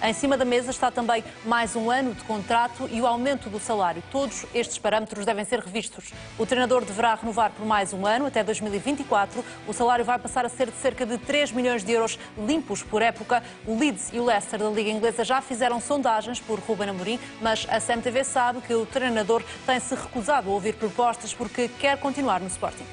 Em cima da mesa está também mais um ano de contrato e o aumento do salário. Todos estes parâmetros devem ser revistos. O treinador deverá renovar por mais um ano, até 2024. O salário vai passar a ser de cerca de 3 milhões de euros limpos por época. O Leeds e o Leicester da Liga Inglesa já fizeram sondagens por Ruben Amorim, mas a CMTV sabe que o treinador tem-se recusado a ouvir propostas porque quer continuar no Sporting.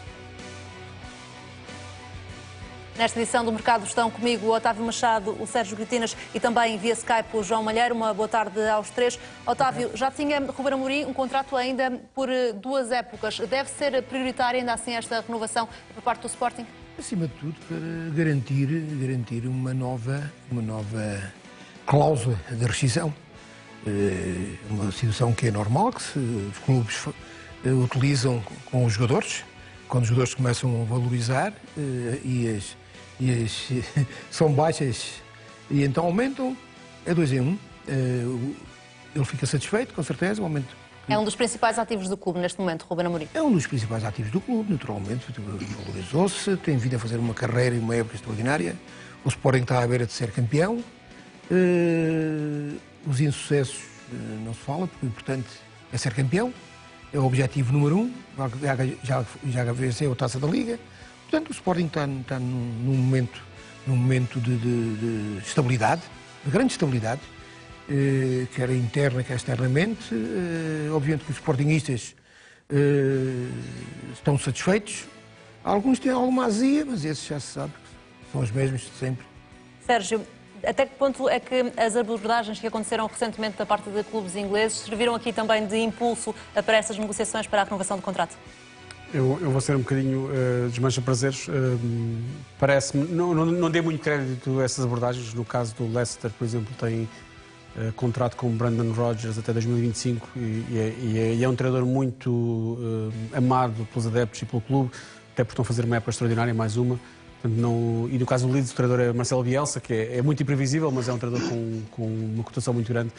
Nesta edição do Mercado estão comigo o Otávio Machado, o Sérgio Gritinas e também via Skype o João Malheiro. Uma boa tarde aos três. Otávio, já tinha Ruben Amorim um contrato ainda por 2 épocas. Deve ser prioritária ainda assim esta renovação por parte do Sporting? Acima de tudo, para garantir uma nova cláusula de rescisão. Uma situação que é normal, que os clubes utilizam com os jogadores, quando os jogadores começam a valorizar são baixas e então aumentam, é 2 em 1. Ele fica satisfeito, com certeza, o aumento. É um dos principais ativos do clube neste momento, Ruben Amorim? É um dos principais ativos do clube, naturalmente, valorizou-se, tem vindo a fazer uma carreira e uma época extraordinária. O Sporting está à beira de ser campeão. Os insucessos não se fala, porque o importante é ser campeão. É o objetivo número 1, já venceu a Taça da Liga. Portanto, o Sporting está num momento de estabilidade, de grande estabilidade, quer interna, quer externamente. Obviamente que os sportinguistas estão satisfeitos. Alguns têm alguma azia, mas esses já se sabe, são os mesmos de sempre. Sérgio, até que ponto é que as abordagens que aconteceram recentemente da parte de clubes ingleses serviram aqui também de impulso para essas negociações para a renovação do contrato? Eu vou ser um bocadinho desmancha prazeres. Parece-me, não dei muito crédito a essas abordagens. No caso do Leicester, por exemplo, tem contrato com Brendan Rodgers até 2025 e é um treinador muito amado pelos adeptos e pelo clube, até porque estão a fazer uma época extraordinária, mais uma. Portanto, e no caso do Leeds, o treinador é Marcelo Bielsa, que é muito imprevisível, mas é um treinador com uma cotação muito grande.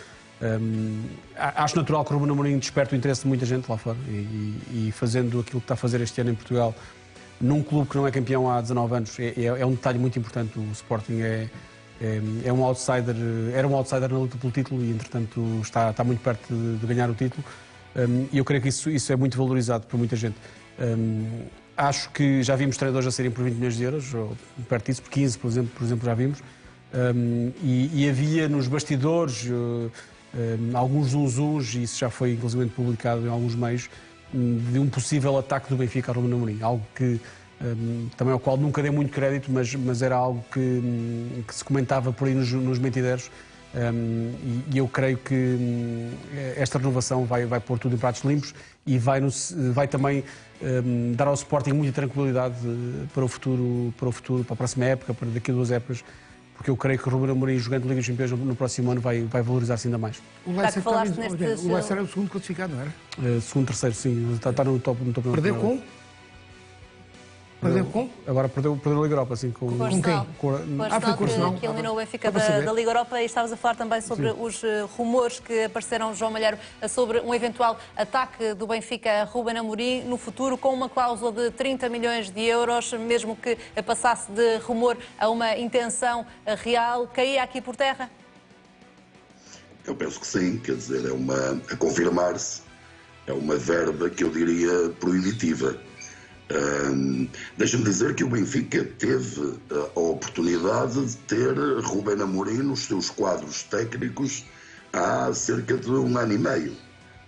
Acho natural que o Ruben Amorim desperte o interesse de muita gente lá fora e fazendo aquilo que está a fazer este ano em Portugal, num clube que não é campeão há 19 anos, é um detalhe muito importante. O Sporting é um outsider, era um outsider na luta pelo título e, entretanto, está muito perto de ganhar o título. E eu creio que isso é muito valorizado por muita gente. Acho que já vimos treinadores a serem por 20 milhões de euros, ou perto disso, por 15, por exemplo, já vimos. E havia nos bastidores alguns zunzuns, e isso já foi inclusive publicado em alguns meios, de um possível ataque do Benfica a Ruben Amorim. Algo que também ao qual nunca dei muito crédito, mas era algo que se comentava por aí nos mentideiros. E eu creio que esta renovação vai pôr tudo em pratos limpos e vai também dar ao Sporting muita tranquilidade para o futuro, para a próxima época, para daqui a 2 épocas, porque eu creio que o Ruben Amorim, jogando Liga dos Campeões no próximo ano, vai valorizar-se ainda mais. O Leicester era o segundo classificado, não era? Segundo, terceiro, sim. Está no topo. Perdeu com? Perdeu com? Agora perdeu a Liga Europa, assim, com quem? Foi Arsenal que eliminou o Benfica da Liga Europa. E estavas a falar também sobre os rumores que apareceram, João Malheiro, sobre um eventual ataque do Benfica a Ruben Amorim no futuro, com uma cláusula de 30 milhões de euros, mesmo que passasse de rumor a uma intenção real. Caía aqui por terra? Eu penso que sim, quer dizer, a confirmar-se, é uma verba que eu diria proibitiva. Deixa-me dizer que o Benfica teve a oportunidade de ter Ruben Amorim nos seus quadros técnicos há cerca de 1 ano e meio.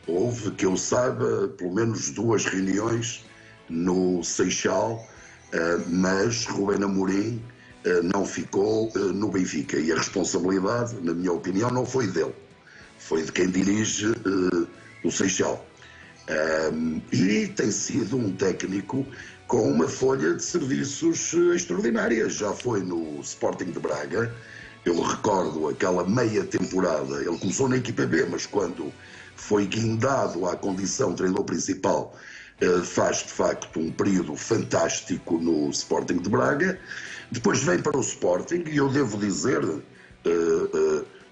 Houve, que eu saiba, pelo menos 2 reuniões no Seixal, mas Ruben Amorim não ficou no Benfica. E a responsabilidade, na minha opinião, não foi dele, foi de quem dirige o Seixal. E tem sido um técnico com uma folha de serviços extraordinária. Já foi no Sporting de Braga, eu recordo aquela meia temporada, ele começou na equipa B, mas quando foi guindado à condição de treinador principal, faz de facto um período fantástico no Sporting de Braga. Depois vem para o Sporting e eu devo dizer,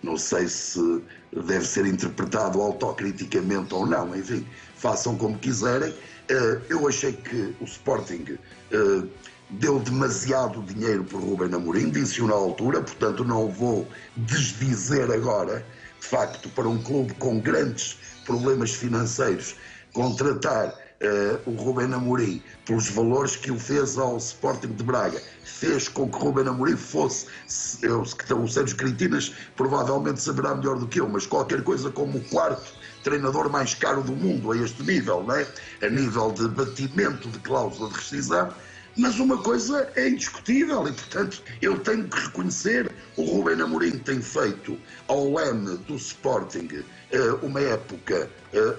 não sei se deve ser interpretado autocriticamente ou não, enfim, façam como quiserem. Eu achei que o Sporting deu demasiado dinheiro por Ruben Amorim, disse-o na altura, portanto não vou desdizer agora. De facto, para um clube com grandes problemas financeiros, contratar o Ruben Amorim pelos valores que o fez ao Sporting de Braga, fez com que Ruben Amorim fosse, o Sérgio Critinas provavelmente saberá melhor do que eu, mas qualquer coisa como o quarto treinador mais caro do mundo a este nível, não é? A nível de batimento de cláusula de rescisão. Mas uma coisa é indiscutível e, portanto, eu tenho que reconhecer, o Ruben Amorim tem feito ao leme do Sporting uma época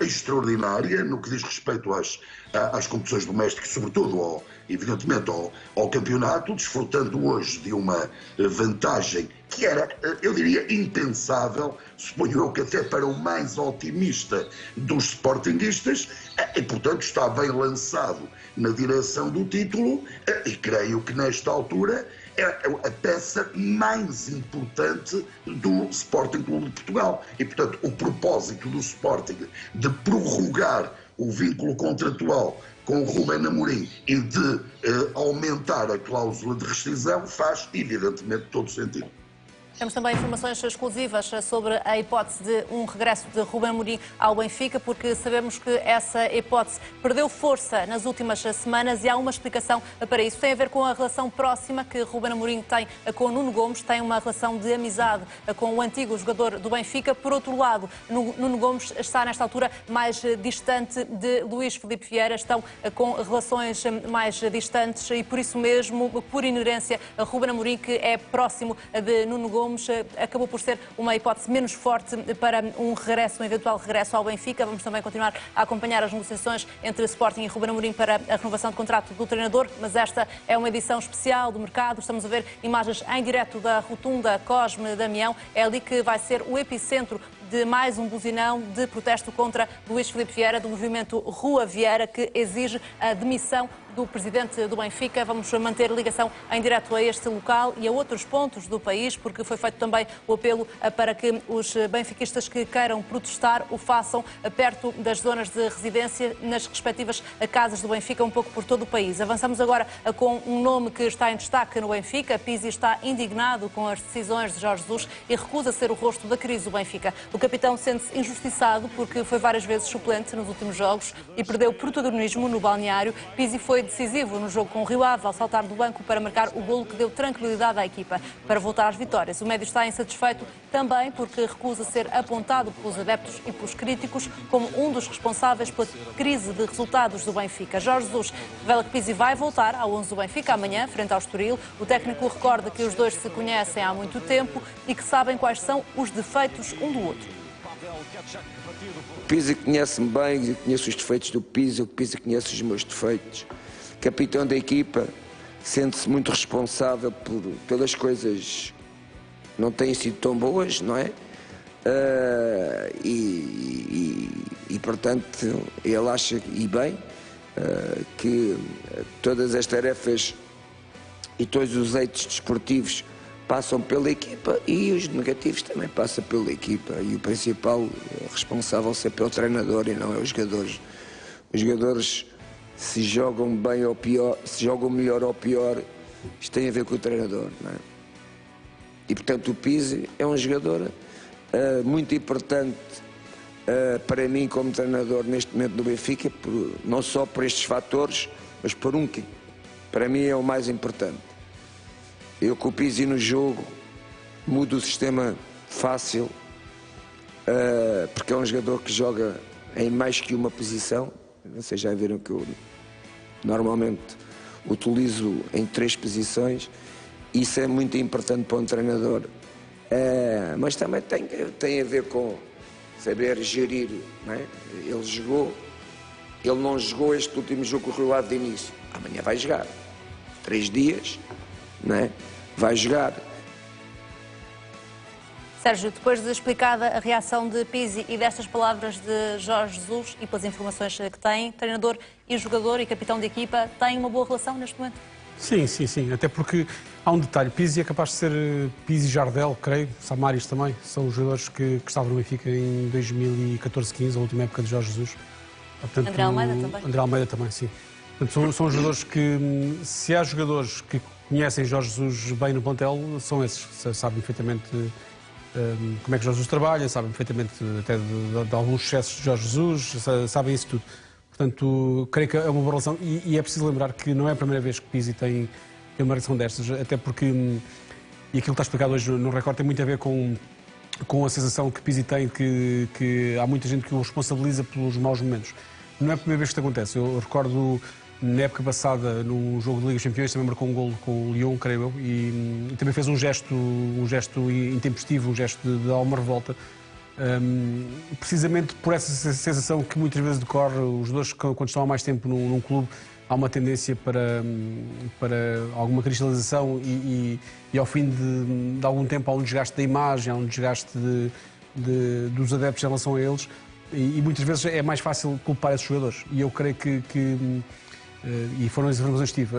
extraordinária no que diz respeito às competições domésticas, sobretudo, evidentemente, ao campeonato, desfrutando hoje de uma vantagem que era, eu diria, impensável, suponho eu que até para o mais otimista dos sportinguistas, e portanto está bem lançado na direção do título, e creio que nesta altura é a peça mais importante do Sporting Clube de Portugal. E portanto o propósito do Sporting de prorrogar o vínculo contratual com o Ruben Amorim e de aumentar a cláusula de rescisão faz evidentemente todo sentido. Temos também informações exclusivas sobre a hipótese de um regresso de Ruben Amorim ao Benfica, porque sabemos que essa hipótese perdeu força nas últimas semanas e há uma explicação para isso. Tem a ver com a relação próxima que Ruben Amorim tem com Nuno Gomes, tem uma relação de amizade com o antigo jogador do Benfica. Por outro lado, Nuno Gomes está nesta altura mais distante de Luís Filipe Vieira, estão com relações mais distantes e por isso mesmo, por inerência, Ruben Amorim, que é próximo de Nuno Gomes, acabou por ser uma hipótese menos forte para um eventual regresso ao Benfica. Vamos também continuar a acompanhar as negociações entre Sporting e Ruben Amorim para a renovação de contrato do treinador, mas esta é uma edição especial do mercado. Estamos a ver imagens em direto da rotunda Cosme Damião. É ali que vai ser o epicentro de mais um buzinão de protesto contra Luís Filipe Vieira, do movimento Rua Vieira, que exige a demissão do presidente do Benfica. Vamos manter ligação em direto a este local e a outros pontos do país, porque foi feito também o apelo para que os benfiquistas que queiram protestar o façam perto das zonas de residência, nas respectivas casas do Benfica, um pouco por todo o país. Avançamos agora com um nome que está em destaque no Benfica. Pizzi está indignado com as decisões de Jorge Jesus e recusa ser o rosto da crise do Benfica. O capitão sente-se injustiçado porque foi várias vezes suplente nos últimos jogos e perdeu protagonismo no balneário. Pizzi foi decisivo no jogo com o Rio Ave ao saltar do banco para marcar o golo que deu tranquilidade à equipa para voltar às vitórias. O médio está insatisfeito também porque recusa ser apontado pelos adeptos e pelos críticos como um dos responsáveis pela crise de resultados do Benfica. Jorge Jesus revela que Pizzi vai voltar ao 11 do Benfica amanhã, frente ao Estoril. O técnico recorda que os dois se conhecem há muito tempo e que sabem quais são os defeitos um do outro. O Pizzi conhece-me bem, eu conheço os defeitos do Pizzi, o Pizzi conhece os meus defeitos. Capitão da equipa, sente-se muito responsável pelas coisas que não têm sido tão boas, não é? E portanto, ele acha, e bem, que todas as tarefas e todos os eitos desportivos passam pela equipa e os negativos também passam pela equipa. E o principal responsável é pelo treinador e não é os jogadores. Os jogadores, se jogam bem ou pior, se jogam melhor ou pior, isto tem a ver com o treinador, não é? E portanto o Pizzi é um jogador muito importante para mim como treinador neste momento do Benfica, não só por estes fatores, mas por um que para mim é o mais importante. Eu com o Pizzi no jogo mudo o sistema fácil, porque é um jogador que joga em mais que uma posição. Vocês já viram que eu normalmente utilizo em 3 posições. Isso é muito importante para um treinador. Mas também tem a ver com saber gerir, não é? Ele não jogou este último jogo com o Rio Ave de início. Amanhã vai jogar. 3 dias, não é? Vai jogar. Sérgio, depois de explicada a reação de Pizzi e destas palavras de Jorge Jesus e pelas informações que tem, treinador e jogador e capitão de equipa têm uma boa relação neste momento? Sim, sim, sim. Até porque há um detalhe. Pizzi é capaz de ser Pizzi e Jardel, creio. Samaris também. São os jogadores que estavam no Benfica em 2014-15, a última época de Jorge Jesus. Portanto, André Almeida também. André Almeida também, sim. Portanto, são jogadores que, se há jogadores que conhecem Jorge Jesus bem no plantel, são esses. Sabem perfeitamente como é que Jorge Jesus trabalha, sabem perfeitamente até de alguns sucessos de Jorge Jesus, sabem isso tudo. Portanto, creio que é uma boa relação e é preciso lembrar que não é a primeira vez que Pizzi tem uma relação destas, até porque, e aquilo que está explicado hoje no recorde tem muito a ver com a sensação que Pizzi tem que há muita gente que o responsabiliza pelos maus momentos. Não é a primeira vez que isto acontece. Eu recordo, na época passada, num jogo de Liga dos Campeões, também marcou um golo com o Lyon, creio eu, e também fez um gesto intempestivo, um gesto de alguma revolta, precisamente por essa sensação que muitas vezes decorre. Os jogadores, quando estão há mais tempo num clube, há uma tendência para alguma cristalização e ao fim de algum tempo há um desgaste da imagem, há um desgaste dos adeptos em relação a eles, e muitas vezes é mais fácil culpar esses jogadores. E eu creio que e foram as informações que tive,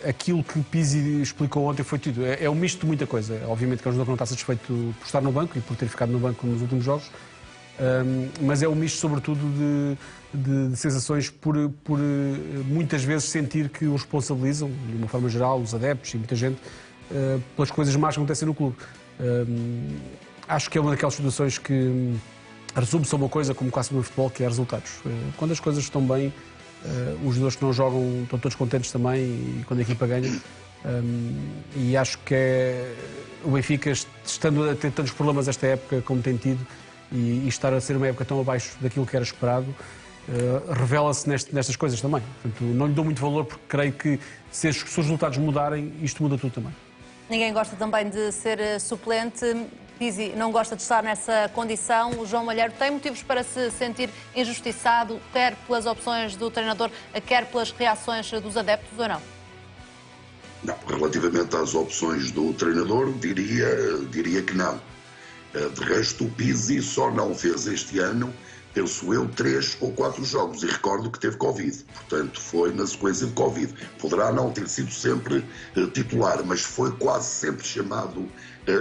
aquilo que Pizzi explicou ontem foi tudo. É um misto de muita coisa. Obviamente que é um jogador que não está satisfeito por estar no banco e por ter ficado no banco nos últimos jogos, mas é um misto sobretudo de sensações por muitas vezes sentir que o responsabilizam, de uma forma geral, os adeptos e muita gente, pelas coisas más que acontecem no clube. Acho que é uma daquelas situações que resume-se a uma coisa como quase no futebol, que é resultados. Quando as coisas estão bem, os jogadores que não jogam estão todos contentes também, e quando a equipa ganha. E acho que o Benfica, estando a ter tantos problemas esta época como tem tido, e estar a ser uma época tão abaixo daquilo que era esperado, revela-se nestas coisas também. Portanto, não lhe dou muito valor, porque creio que se os resultados mudarem, isto muda tudo também. Ninguém gosta também de ser suplente. Pizzi não gosta de estar nessa condição. O João Malheiro tem motivos para se sentir injustiçado, quer pelas opções do treinador, quer pelas reações dos adeptos, ou não? Não, relativamente às opções do treinador, diria que não. De resto, o Pizzi só não fez este ano, penso eu, 3 ou 4 jogos, e recordo que teve Covid, portanto foi na sequência de Covid. Poderá não ter sido sempre titular, mas foi quase sempre chamado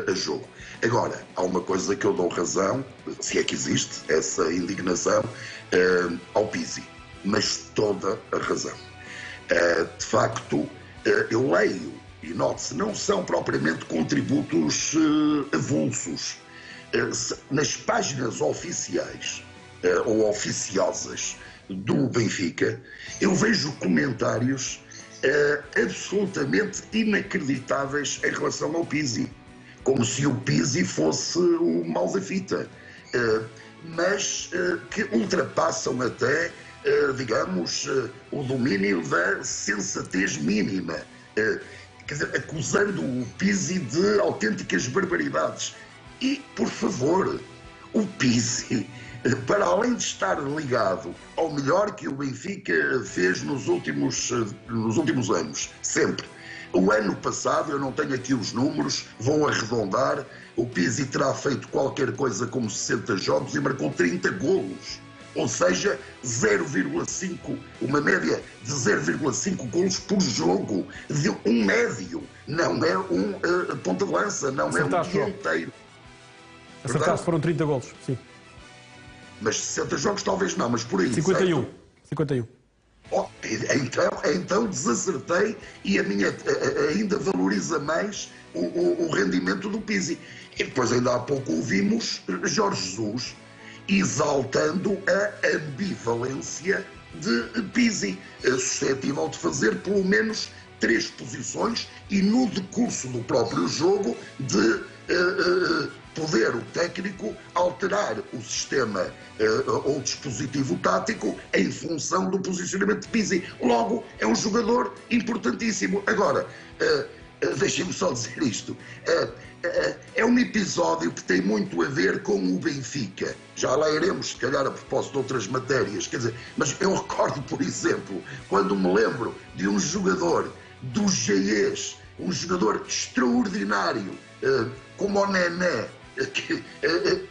a jogo. Agora, há uma coisa que eu dou razão, se é que existe essa indignação, ao Pizzi, mas toda a razão. De facto, eu leio, e note-se, não são propriamente contributos avulsos. Nas páginas oficiais ou oficiosas do Benfica, eu vejo comentários absolutamente inacreditáveis em relação ao Pizzi, como se o Pizzi fosse o mau da fita, mas que ultrapassam até, digamos, o domínio da sensatez mínima, quer dizer, acusando o Pizzi de autênticas barbaridades. E, por favor, o Pizzi, para além de estar ligado ao melhor que o Benfica fez nos últimos anos, sempre. O ano passado, eu não tenho aqui os números, vou arredondar, o Pizzi terá feito qualquer coisa como 60 jogos e marcou 30 golos. Ou seja, 0,5, uma média de 0,5 golos por jogo, de um médio. Não é um ponta de lança, não é um dia inteiro. Acertaste, foram 30 golos, sim. Mas 60 jogos talvez não, mas por aí. 51. Certo? 51. Oh, então desacertei, e a minha ainda valoriza mais o rendimento do Pizzi. E depois ainda há pouco ouvimos Jorge Jesus exaltando a ambivalência de Pizzi, suscetível de fazer pelo menos 3 posições e no decurso do próprio jogo de poder o técnico alterar o sistema ou o dispositivo tático em função do posicionamento de Pizzi. Logo, é um jogador importantíssimo. Agora, deixem-me só dizer isto. É um episódio que tem muito a ver com o Benfica. Já lá iremos, se calhar, a propósito de outras matérias. Quer dizer, mas eu recordo, por exemplo, quando me lembro de um jogador do GES, um jogador extraordinário, como o Nené, que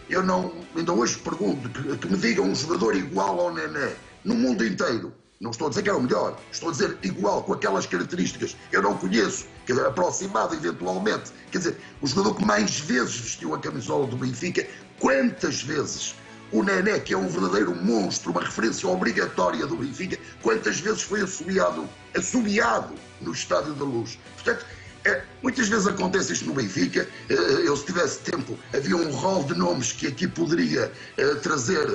eu não, ainda hoje pergunto, que me digam um jogador igual ao Nené no mundo inteiro. Não estou a dizer que era o melhor, estou a dizer igual, com aquelas características. Eu não conheço, quer dizer, aproximado eventualmente. Quer dizer, o jogador que mais vezes vestiu a camisola do Benfica, quantas vezes O Nené, que é um verdadeiro monstro, uma referência obrigatória do Benfica, quantas vezes foi assobiado no Estádio da Luz. Portanto, muitas vezes acontece isto no Benfica. Eu, se tivesse tempo, havia um rol de nomes que aqui poderia trazer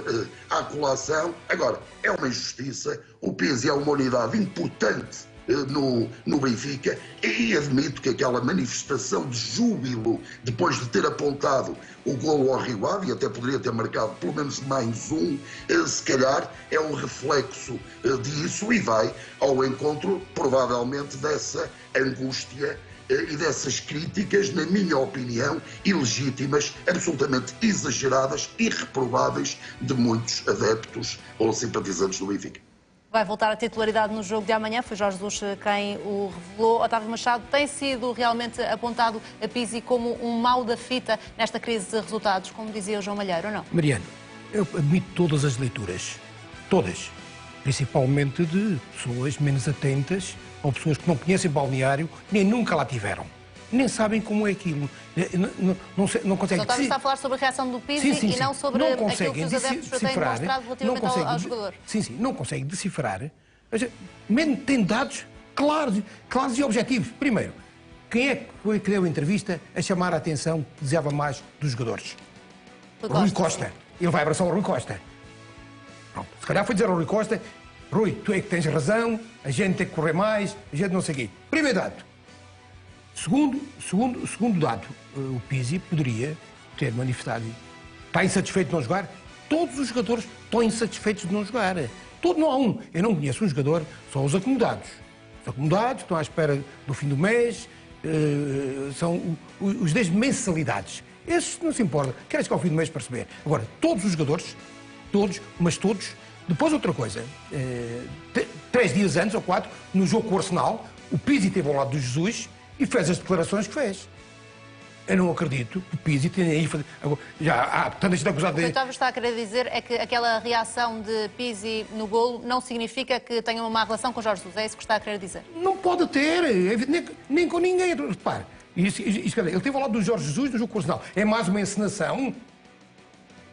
à colação. Agora, é uma injustiça. O Pizzi é uma unidade importante no Benfica, e admito que aquela manifestação de júbilo depois de ter apontado o golo ao Rio Ave, e até poderia ter marcado pelo menos mais um, se calhar é um reflexo disso e vai ao encontro provavelmente dessa angústia e dessas críticas, na minha opinião, ilegítimas, absolutamente exageradas e reprováveis de muitos adeptos ou simpatizantes do Benfica. Vai voltar à titularidade no jogo de amanhã, foi Jorge Jesus quem o revelou. Otávio Machado, tem sido realmente apontado a Pizzi como um mau da fita nesta crise de resultados, como dizia o João Malheiro, ou não? Mariano, eu admito todas as leituras, todas, principalmente de pessoas menos atentas ou pessoas que não conhecem balneário, nem nunca lá tiveram. Nem sabem como é aquilo. Não conseguem... O Otávio está a falar sobre a reação do Pizzi e não sobre aquilo que os adeptos têm demonstrado relativamente ao jogador. Sim, não conseguem decifrar. Mesmo tem dados claros e objetivos. Primeiro, quem é que foi que deu a entrevista a chamar a atenção que desejava mais dos jogadores? Rui Costa. Ele vai abraçar o Rui Costa. Pronto. Se calhar foi dizer ao Rui Costa: Rui, tu é que tens razão, a gente tem que correr mais, a gente não sei o quê. Primeiro dado. Segundo dado, o Pizzi poderia ter manifestado. Está insatisfeito de não jogar? Todos os jogadores estão insatisfeitos de não jogar. Não há um. Eu não conheço um jogador, só os acomodados. Os acomodados estão à espera do fim do mês, são os 10 mensalidades. Esses não se importa. Querem chegar ao fim do mês para receber. Agora, todos os jogadores, todos. Depois outra coisa, 3 dias antes ou 4, no jogo com o Arsenal, o Pizzi esteve ao lado do Jesus e fez as declarações que fez. Eu não acredito que o Pizzi tenha aí... Já há tanta gente acusada de... O que o Otávio está a querer dizer é que aquela reação de Pizzi no golo não significa que tenha uma má relação com o Jorge Jesus. É isso que está a querer dizer? Não pode ter, nem com ninguém. Repare, ele esteve ao lado do Jorge Jesus no jogo com o Arsenal. É mais uma encenação.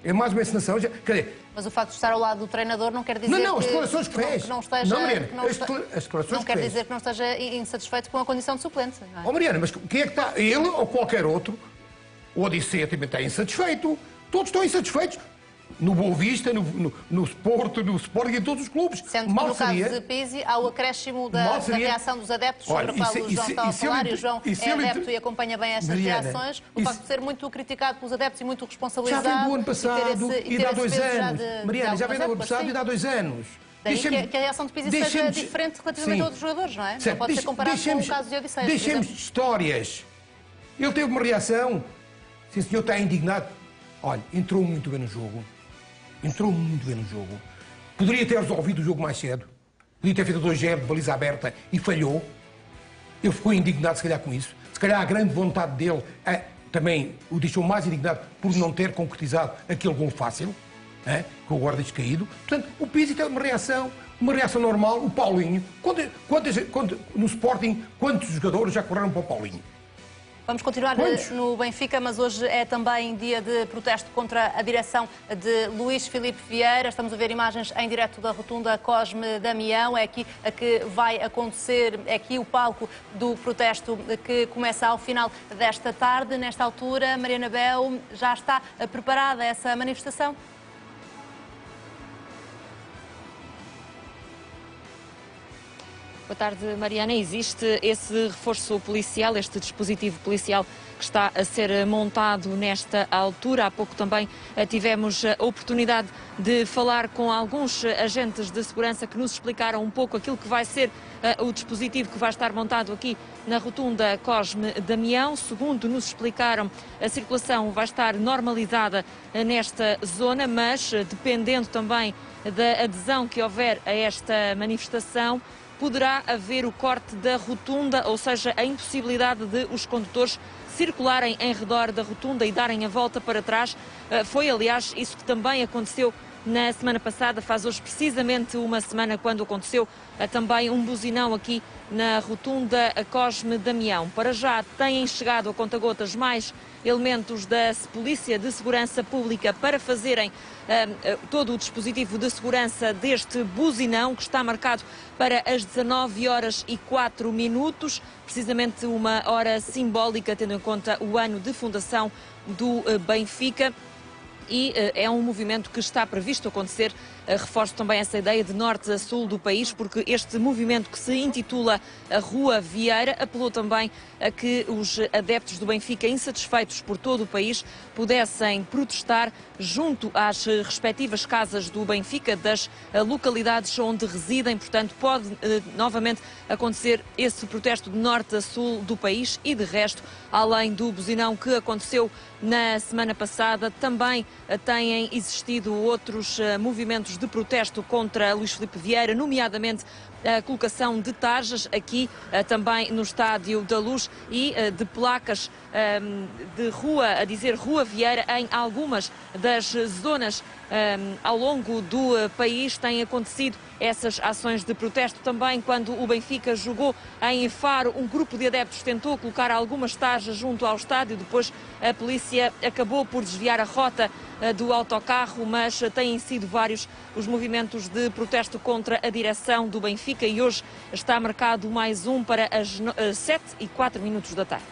Quer dizer... Mas o facto de estar ao lado do treinador não quer dizer as declarações que fez. Não esteja... As declarações não quer dizer que não esteja insatisfeito com a condição de suplente. Não é? Oh, Mariana, mas quem é que está? Ele ou qualquer outro? O Odisseia também está insatisfeito. Todos estão insatisfeitos. No Boa Vista, no Porto, no Sporting, em todos os clubes. Sendo que no caso de Pizzi há o acréscimo da reação dos adeptos, sobre o qual o João está a falar, e o João é adepto e acompanha bem estas reações. O facto de ser muito criticado pelos adeptos e muito responsabilizado. Já vem do ano passado e dá 2 anos. Mariana, já vem do ano passado e dá 2 anos. Daí que a reação de Pizzi seja diferente relativamente a outros jogadores, não é? Não pode ser comparado com o caso de Odisseia. Deixemos histórias. Ele teve uma reação. Sim, senhor, está indignado. Olha, entrou muito bem no jogo. Poderia ter resolvido o jogo mais cedo. Podia ter feito 2-0 de baliza aberta e falhou. Ele ficou indignado, se calhar, com isso. Se calhar a grande vontade dele também o deixou mais indignado por não ter concretizado aquele gol fácil, com o guarda caído. Portanto, o Pizzi teve uma reação normal. O Paulinho, no Sporting, quantos jogadores já correram para o Paulinho? Vamos continuar no Benfica, mas hoje é também dia de protesto contra a direção de Luís Filipe Vieira. Estamos a ver imagens em direto da rotunda Cosme Damião. É aqui a que vai acontecer, é aqui o palco do protesto que começa ao final desta tarde. Nesta altura, Mariana Bel, já está preparada essa manifestação? Boa tarde, Mariana. Existe esse reforço policial, este dispositivo policial que está a ser montado nesta altura. Há pouco também tivemos a oportunidade de falar com alguns agentes de segurança que nos explicaram um pouco aquilo que vai ser o dispositivo que vai estar montado aqui na rotunda Cosme Damião. Segundo nos explicaram, a circulação vai estar normalizada nesta zona, mas dependendo também da adesão que houver a esta manifestação, poderá haver o corte da rotunda, ou seja, a impossibilidade de os condutores circularem em redor da rotunda e darem a volta para trás. Foi, aliás, isso que também aconteceu na semana passada, faz hoje precisamente uma semana, quando aconteceu também um buzinão aqui na rotunda Cosme Damião. Para já têm chegado a conta-gotas mais elementos da Polícia de Segurança Pública para fazerem todo o dispositivo de segurança deste buzinão, que está marcado para as 19h04, precisamente uma hora simbólica, tendo em conta o ano de fundação do Benfica. E é um movimento que está previsto acontecer. Reforço também essa ideia de norte a sul do país, porque este movimento, que se intitula a Rua Vieira, apelou também a que os adeptos do Benfica, insatisfeitos por todo o país, pudessem protestar junto às respectivas casas do Benfica, das localidades onde residem. Portanto, pode novamente acontecer esse protesto de norte a sul do país. E de resto, além do buzinão que aconteceu na semana passada, também têm existido outros movimentos de protesto contra Luís Filipe Vieira, nomeadamente a colocação de tarjas aqui também no Estádio da Luz e de placas de rua, a dizer Rua Vieira, em algumas das zonas ao longo do país. Têm acontecido essas ações de protesto. Também quando o Benfica jogou em Faro, um grupo de adeptos tentou colocar algumas tarjas junto ao estádio. Depois a polícia acabou por desviar a rota do autocarro, mas têm sido vários os movimentos de protesto contra a direção do Benfica e hoje está marcado mais um para as 7h04 da tarde.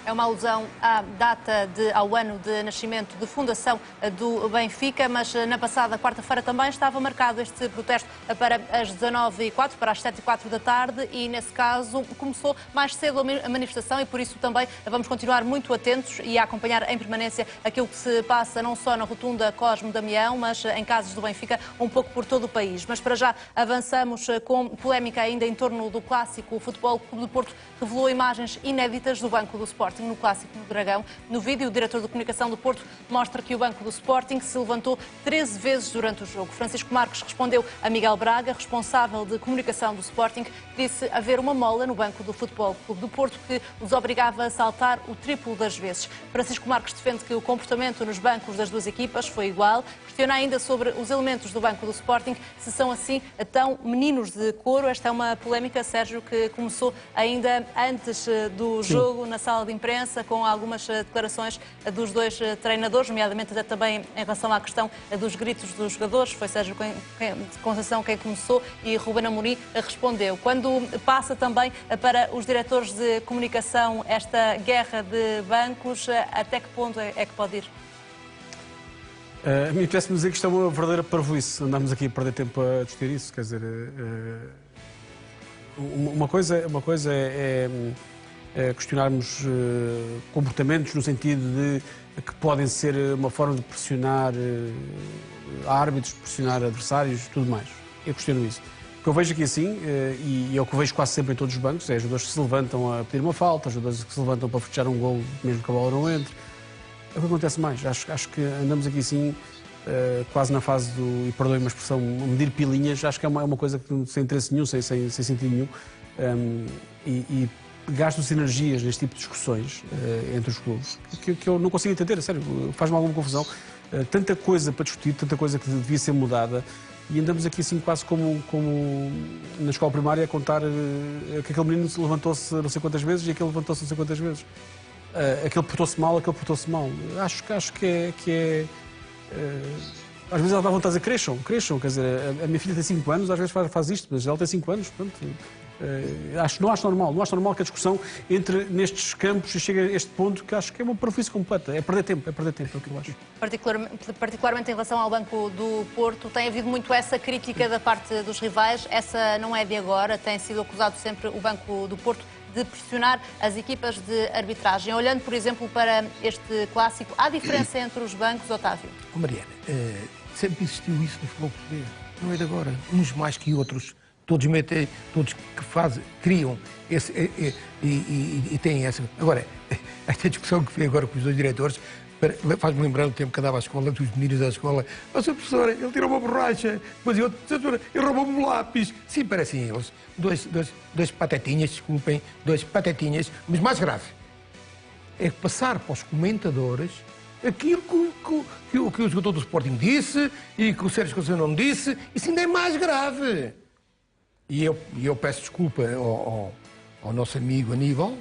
É uma alusão à data ao ano de nascimento de fundação do Benfica, mas na passada quarta-feira também estava marcado este protesto para as 19h04, para as 7h04 da tarde, e nesse caso começou mais cedo a manifestação e por isso também vamos continuar muito atentos e a acompanhar em permanência aquilo que se passa não só na rotunda Cosme Damião, mas em casas do Benfica um pouco por todo o país. Mas para já avançamos com polémica ainda em torno do clássico. O Futebol Clube do Porto revelou imagens inéditas do banco do Sporting no clássico no Dragão. No vídeo, o diretor de comunicação do Porto mostra que o banco do Sporting se levantou 13 vezes durante o jogo. Francisco Marques respondeu a Miguel Braga, responsável de comunicação do Sporting, que disse haver uma mola no banco do Futebol Clube do Porto que os obrigava a saltar o triplo das vezes. Francisco Marques defende que o comportamento nos bancos das duas equipas foi igual. Questiona ainda sobre os elementos do banco do Sporting, se são assim tão meninos de couro. Esta é uma polémica, Sérgio, que começou ainda antes do jogo, na sala de imprensa, com algumas declarações dos dois treinadores, nomeadamente até também em relação à questão dos gritos dos jogadores. Foi Sérgio Conceição quem começou e Ruben Amorim respondeu. Quando passa também para os diretores de comunicação esta guerra de bancos, até que ponto é que pode ir? A mim parece-me dizer que isto é uma verdadeira parvoíce. Andamos aqui a perder tempo a discutir isso. Quer dizer, uma coisa é questionarmos comportamentos no sentido de que podem ser uma forma de pressionar árbitros, pressionar adversários, tudo mais. Eu questiono isso. O que eu vejo aqui assim, e é o que eu vejo quase sempre em todos os bancos, é jogadores que se levantam a pedir uma falta, jogadores que se levantam para festejar um gol mesmo que a bola não entre. É o que acontece mais. Acho que andamos aqui assim, quase na fase do, e perdoem uma expressão, medir pilinhas. Acho que é uma coisa que sem interesse nenhum, sem sentido nenhum. E gastam-se energias neste tipo de discussões entre os clubes que eu não consigo entender, a sério, faz-me alguma confusão. Tanta coisa para discutir, tanta coisa que devia ser mudada e andamos aqui assim quase como na escola primária a contar que aquele menino levantou-se não sei quantas vezes e aquele levantou-se não sei quantas vezes. Aquele portou-se mal, aquele portou-se mal. Acho que é às vezes ela dá vontade de dizer cresçam, quer dizer, a minha filha tem 5 anos, às vezes faz isto, mas ela tem 5 anos, portanto... Não acho normal que a discussão entre nestes campos e chegue a este ponto que acho que é uma parvoíce completa, é perder tempo, é o que eu acho. Particularmente em relação ao Banco do Porto, tem havido muito essa crítica da parte dos rivais, essa não é de agora, tem sido acusado sempre o Banco do Porto de pressionar as equipas de arbitragem. Olhando, por exemplo, para este clássico, há diferença entre os bancos, Otávio? Mariana, sempre existiu isso no futebol português, não é de agora, uns mais que outros. Todos que criam esse, e têm essa. Agora, esta discussão que fiz agora com os dois diretores faz-me lembrar do tempo que andava à escola, dos meninos da escola. O seu professor, ele tirou uma borracha, depois eu, professor, ele roubou-me um lápis. Sim, parecem eles. Dois patetinhas, desculpem, mas mais grave é passar para os comentadores aquilo que o jogador do Sporting disse e que o Sérgio Conceição não disse. Isso ainda é mais grave. E eu peço desculpa ao nosso amigo Aníbal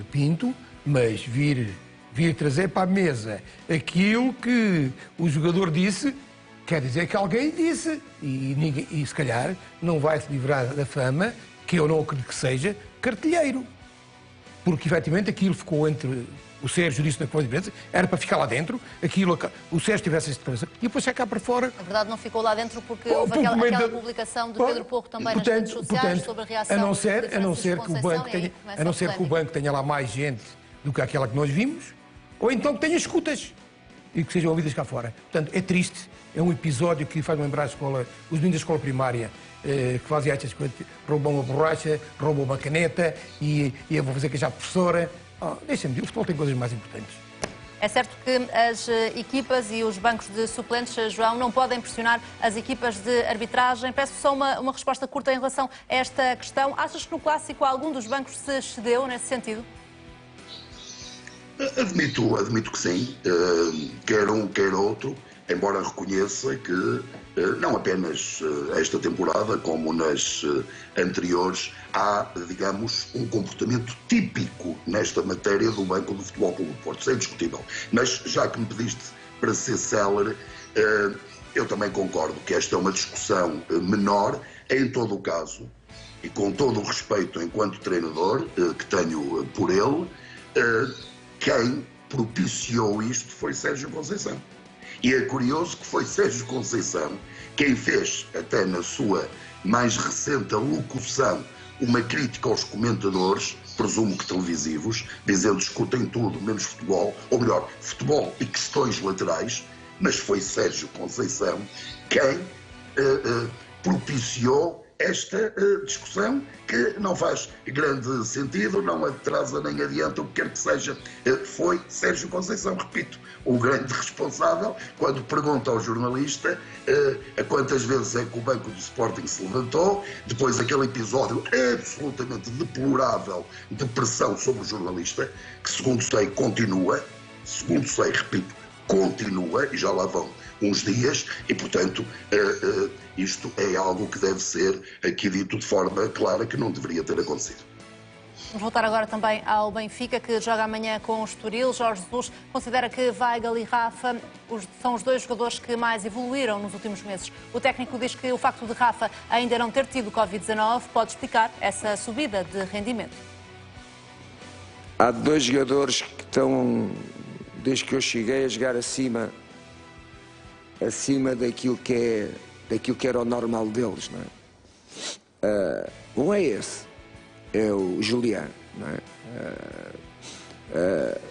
Pinto, mas vir vir trazer para a mesa aquilo que o jogador disse, quer dizer que alguém disse. E se calhar não vai se livrar da fama, que eu não acredito que seja, cartilheiro. Porque efetivamente aquilo ficou entre... O Sérgio disse na conferência, era para ficar lá dentro, o Sérgio tivesse esta declaração e depois sai cá para fora. Na verdade não ficou lá dentro porque houve aquela publicação de Pedro Porro também nas redes sociais sobre a reação a não ser que o banco tenha lá mais gente do que aquela que nós vimos, ou então que tenha escutas e que sejam ouvidas cá fora. Portanto, é triste, é um episódio que faz lembrar a escola, os meninos da escola primária, que fazem estas coisas, roubam uma borracha, roubam uma caneta e eu vou fazer queixar a professora. Deixa-me dizer, o futebol tem coisas mais importantes. É certo que as equipas e os bancos de suplentes, João, não podem pressionar as equipas de arbitragem. Peço só uma resposta curta em relação a esta questão. Achas que no Clássico algum dos bancos se excedeu nesse sentido? Admito que sim, quer um, quer outro, embora reconheça que não apenas esta temporada, como nas anteriores, há, digamos, um comportamento típico nesta matéria do Banco do Futebol Clube do Porto, isso é indiscutível. Mas já que me pediste para ser célere, eu também concordo que esta é uma discussão menor, em todo o caso, e com todo o respeito enquanto treinador que tenho por ele, quem propiciou isto foi Sérgio Conceição. E é curioso que foi Sérgio Conceição quem fez, até na sua mais recente alocução, uma crítica aos comentadores, presumo que televisivos, dizendo que discutem tudo, menos futebol, ou melhor, futebol e questões laterais, mas foi Sérgio Conceição quem propiciou esta discussão, que não faz grande sentido, não atrasa nem adianta o que quer que seja. Foi Sérgio Conceição, repito, o grande responsável, quando pergunta ao jornalista a quantas vezes é que o banco do Sporting se levantou, depois aquele episódio absolutamente deplorável de pressão sobre o jornalista, que segundo sei continua, repito, continua, e já lá vão uns dias, e portanto isto é algo que deve ser aqui dito de forma clara que não deveria ter acontecido. Vamos voltar agora também ao Benfica, que joga amanhã com o Estoril. Jorge Jesus considera que Weigl e Rafa são os dois jogadores que mais evoluíram nos últimos meses. O técnico diz que o facto de Rafa ainda não ter tido Covid-19 pode explicar essa subida de rendimento. Há dois jogadores que estão, desde que eu cheguei, a jogar acima daquilo que era o normal deles, não é? Um é esse, é o Julián, não é?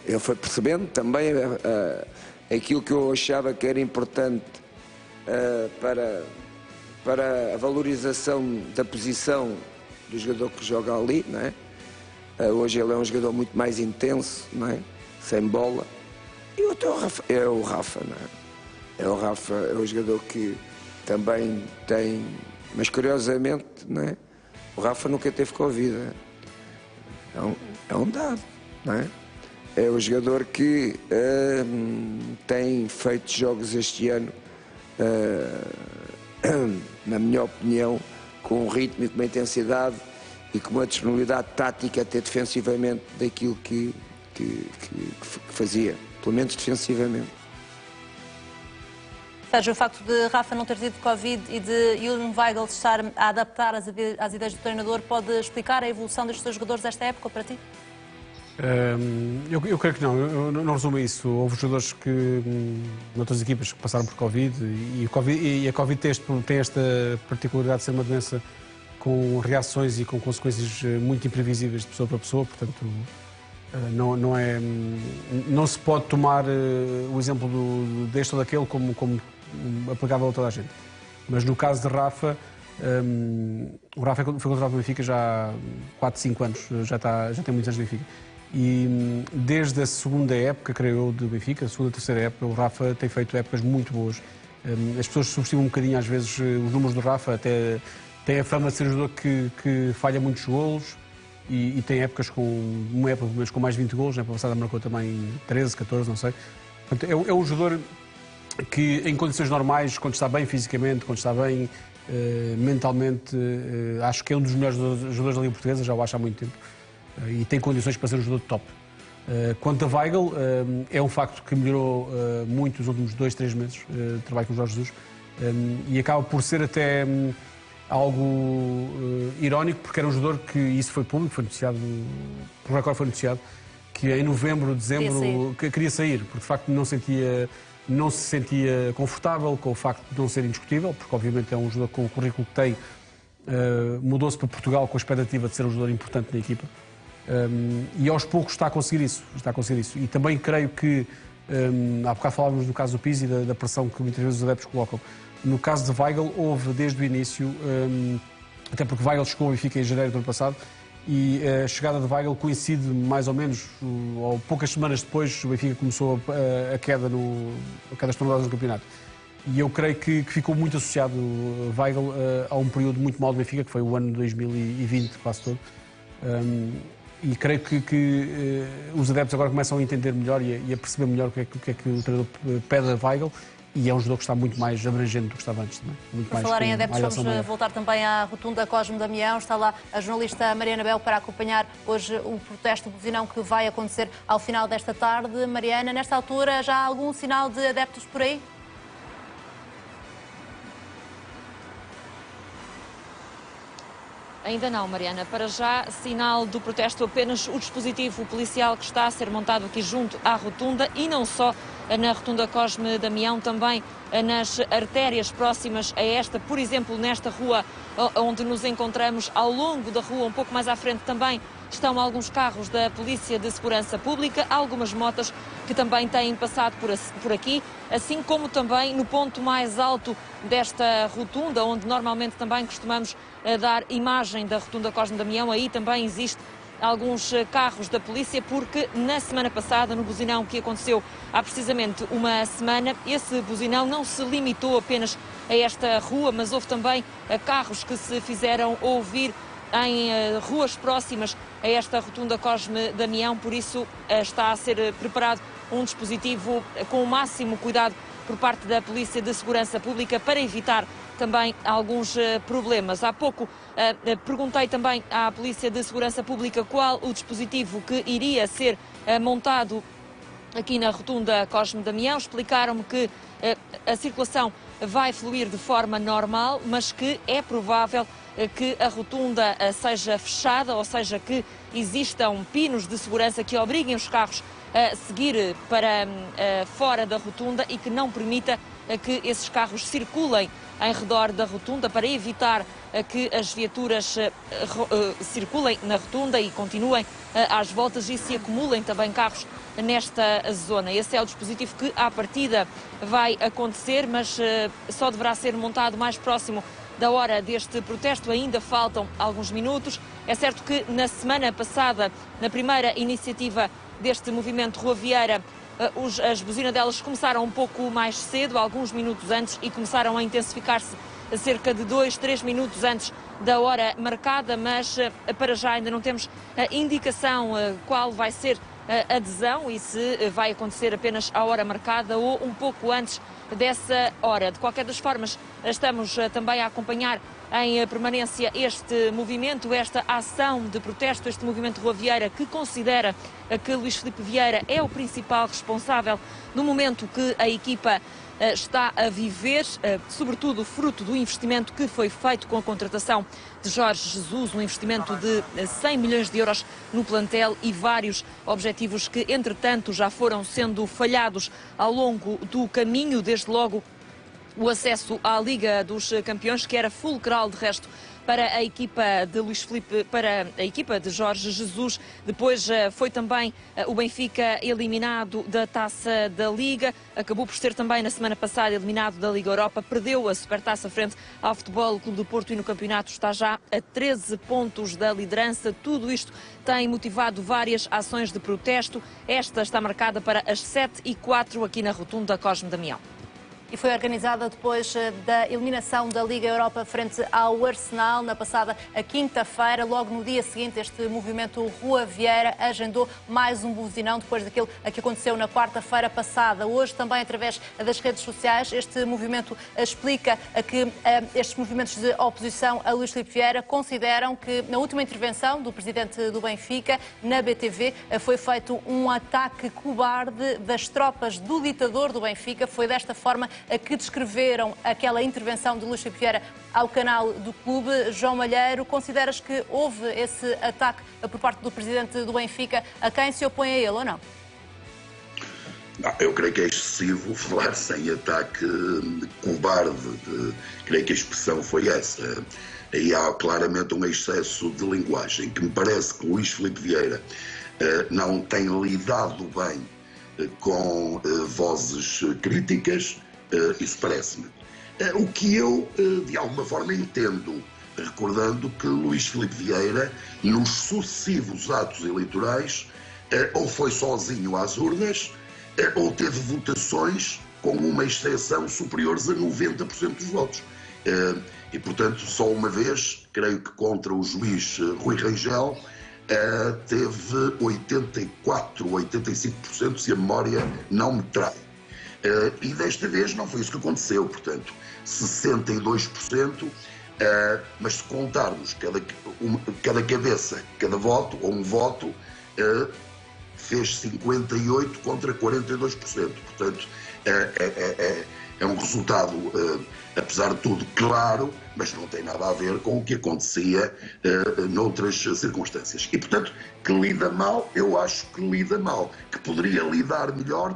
Ele foi percebendo também aquilo que eu achava que era importante para a valorização da posição do jogador que joga ali, não é? Hoje ele é um jogador muito mais intenso, não é? Sem bola. E o outro é o Rafa, não é? É o Rafa, é o jogador que também tem, mas curiosamente, não é? O Rafa nunca teve Covid. É um dado, não é? É o jogador que tem feito jogos este ano, na minha opinião, com um ritmo e com uma intensidade e com uma disponibilidade tática até defensivamente daquilo que fazia, pelo menos defensivamente. Sérgio, o facto de Rafa não ter tido Covid e de Julian Weigl estar a adaptar às ideias do treinador pode explicar a evolução destes dois jogadores desta época para ti? Eu creio que não. Eu não resumo isso. Houve jogadores que, noutras equipas, que passaram por Covid e a Covid tem esta particularidade de ser uma doença com reações e com consequências muito imprevisíveis de pessoa para pessoa, portanto não se pode tomar o exemplo deste ou daquele como aplicável a toda a gente. Mas no caso de Rafa, o Rafa foi contratado no Benfica já há 4, 5 anos, já tem muitos anos no Benfica. E desde a segunda época, creio eu, do Benfica, a segunda, terceira época, o Rafa tem feito épocas muito boas. As pessoas subestimam um bocadinho às vezes os números do Rafa, até tem a fama de ser um jogador que falha muitos golos e tem épocas uma época mas com mais de 20 golos, na época passada marcou também 13, 14, não sei. Portanto, é um jogador que em condições normais, quando está bem fisicamente, quando está bem mentalmente, acho que é um dos melhores jogadores da Liga Portuguesa, já o acho há muito tempo, e tem condições para ser um jogador de top. Quanto a Weigl, é um facto que melhorou muito nos últimos 2, 3 meses de trabalho com o Jorge Jesus, e acaba por ser até algo irónico, porque era um jogador que, isso foi público, foi noticiado, por recorde foi noticiado, que em novembro, dezembro, queria sair, porque de facto não se sentia confortável com o facto de não ser indiscutível, porque obviamente é um jogador com o currículo que tem, mudou-se para Portugal com a expectativa de ser um jogador importante na equipa, e aos poucos está a conseguir isso. E também creio que, há bocado falávamos no caso do Pizzi, da pressão que muitas vezes os adeptos colocam. No caso de Weigl, houve desde o início, até porque Weigl chegou ao Benfica em janeiro do ano passado, e a chegada de Weigl coincide mais ou menos, ou poucas semanas depois, o Benfica começou a queda estrondosas no campeonato. E eu creio que ficou muito associado Weigl a um período muito mau do Benfica, que foi o ano de 2020, quase todo. E creio que os adeptos agora começam a entender melhor e a perceber melhor o que é que o treinador pede a Weigl. E é um jogador que está muito mais abrangente do que estava antes. Por falar em adeptos, vamos voltar também à rotunda Cosme Damião. Está lá a jornalista Mariana Bel para acompanhar hoje o protesto do buzinão que vai acontecer ao final desta tarde. Mariana, nesta altura já há algum sinal de adeptos por aí? Ainda não, Mariana. Para já, sinal do protesto, apenas o dispositivo policial que está a ser montado aqui junto à rotunda, e não só na rotunda Cosme Damião, também nas artérias próximas a esta, por exemplo, nesta rua onde nos encontramos, ao longo da rua, um pouco mais à frente também, estão alguns carros da Polícia de Segurança Pública, algumas motas que também têm passado por aqui, assim como também no ponto mais alto desta rotunda, onde normalmente também costumamos dar imagem da rotunda Cosme Damião. Aí também existe alguns carros da polícia, porque na semana passada, no buzinão que aconteceu há precisamente uma semana, esse buzinão não se limitou apenas a esta rua, mas houve também carros que se fizeram ouvir em ruas próximas a esta rotunda Cosme Damião. Por isso está a ser preparado um dispositivo com o máximo cuidado por parte da Polícia de Segurança Pública para evitar também alguns problemas. Há pouco perguntei também à Polícia de Segurança Pública qual o dispositivo que iria ser montado aqui na rotunda Cosme Damião. Explicaram-me que a circulação vai fluir de forma normal, mas que é provável que a rotunda seja fechada, ou seja, que existam pinos de segurança que obriguem os carros a seguir para fora da rotunda e que não permita que esses carros circulem em redor da rotunda, para evitar que as viaturas circulem na rotunda e continuem às voltas e se acumulem também carros nesta zona. Esse é o dispositivo que à partida vai acontecer, mas só deverá ser montado mais próximo da hora deste protesto. Ainda faltam alguns minutos. É certo que na semana passada, na primeira iniciativa deste movimento Rua Vieira, as buzinadelas começaram um pouco mais cedo, alguns minutos antes, e começaram a intensificar-se cerca de 2, 3 minutos antes da hora marcada, mas para já ainda não temos indicação qual vai ser a adesão e se vai acontecer apenas à hora marcada ou um pouco antes dessa hora. De qualquer das formas, estamos também a acompanhar em permanência este movimento, esta ação de protesto, este movimento Rua Vieira, que considera que Luís Filipe Vieira é o principal responsável no momento que a equipa está a viver, sobretudo fruto do investimento que foi feito com a contratação de Jorge Jesus, um investimento de 100 milhões de euros no plantel e vários objetivos que, entretanto, já foram sendo falhados ao longo do caminho, desde logo o acesso à Liga dos Campeões, que era fulcral, de resto, para a equipa de Luís Filipe, para a equipa de Jorge Jesus. Depois foi também o Benfica eliminado da Taça da Liga, acabou por ser também na semana passada eliminado da Liga Europa, perdeu a Supertaça frente ao Futebol Clube do Porto e no campeonato está já a 13 pontos da liderança. Tudo isto tem motivado várias ações de protesto. Esta está marcada para as 7h04 aqui na rotunda Cosme Damião. E foi organizada depois da eliminação da Liga Europa frente ao Arsenal na passada quinta-feira. Logo no dia seguinte, este movimento Rua Vieira agendou mais um buzinão depois daquilo que aconteceu na quarta-feira passada. Hoje, também através das redes sociais, este movimento explica que estes movimentos de oposição a Luís Filipe Vieira consideram que na última intervenção do presidente do Benfica, na BTV, foi feito um ataque cobarde das tropas do ditador do Benfica. Foi desta forma que descreveram aquela intervenção de Luís Filipe Vieira ao canal do clube. João Malheiro, consideras que houve esse ataque por parte do presidente do Benfica a quem se opõe a ele ou não? Não, eu creio que é excessivo falar sem ataque cobarde. Creio que a expressão foi essa. Aí há claramente um excesso de linguagem que me parece que Luís Filipe Vieira não tem lidado bem com vozes críticas. Isso parece-me. O que eu, de alguma forma, entendo, recordando que Luís Filipe Vieira, nos sucessivos atos eleitorais, ou foi sozinho às urnas, ou teve votações com uma exceção superiores a 90% dos votos. E, portanto, só uma vez, creio que contra o juiz Rui Rangel, teve 84% ou 85%, se a memória não me trai. E desta vez não foi isso que aconteceu, portanto, 62%, mas se contarmos cada cabeça, cada voto, ou um voto, fez 58% contra 42%. Portanto, é um resultado, apesar de tudo, claro, mas não tem nada a ver com o que acontecia noutras circunstâncias. E, portanto, que lida mal, eu acho que lida mal. Que poderia lidar melhor,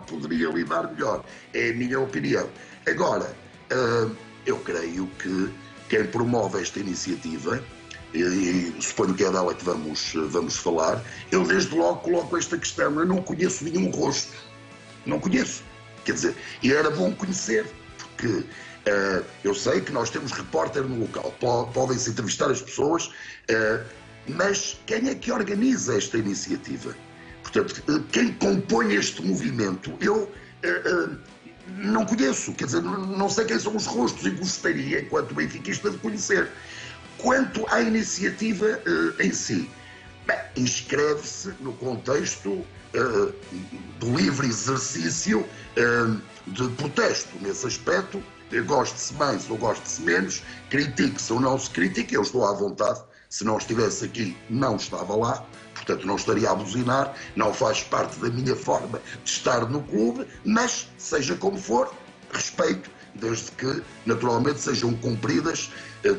é a minha opinião. Agora, eu creio que quem promove esta iniciativa, e suponho que é dela que vamos falar, eu desde logo coloco esta questão. Eu não conheço nenhum rosto. Não conheço. Quer dizer, e era bom conhecer, porque eu sei que nós temos repórter no local, podem-se entrevistar as pessoas, mas quem é que organiza esta iniciativa? Portanto, quem compõe este movimento, eu não conheço, quer dizer, não sei quem são os rostos e gostaria, enquanto benfiquista, de conhecer. Quanto à iniciativa em si, inscreve-se no contexto do livre exercício de protesto. Nesse aspecto, goste-se mais ou goste-se menos, critique-se ou não se critique, eu estou à vontade. Se não estivesse aqui, não estava lá, portanto não estaria a buzinar, não faz parte da minha forma de estar no clube, mas seja como for, respeito, desde que naturalmente sejam cumpridas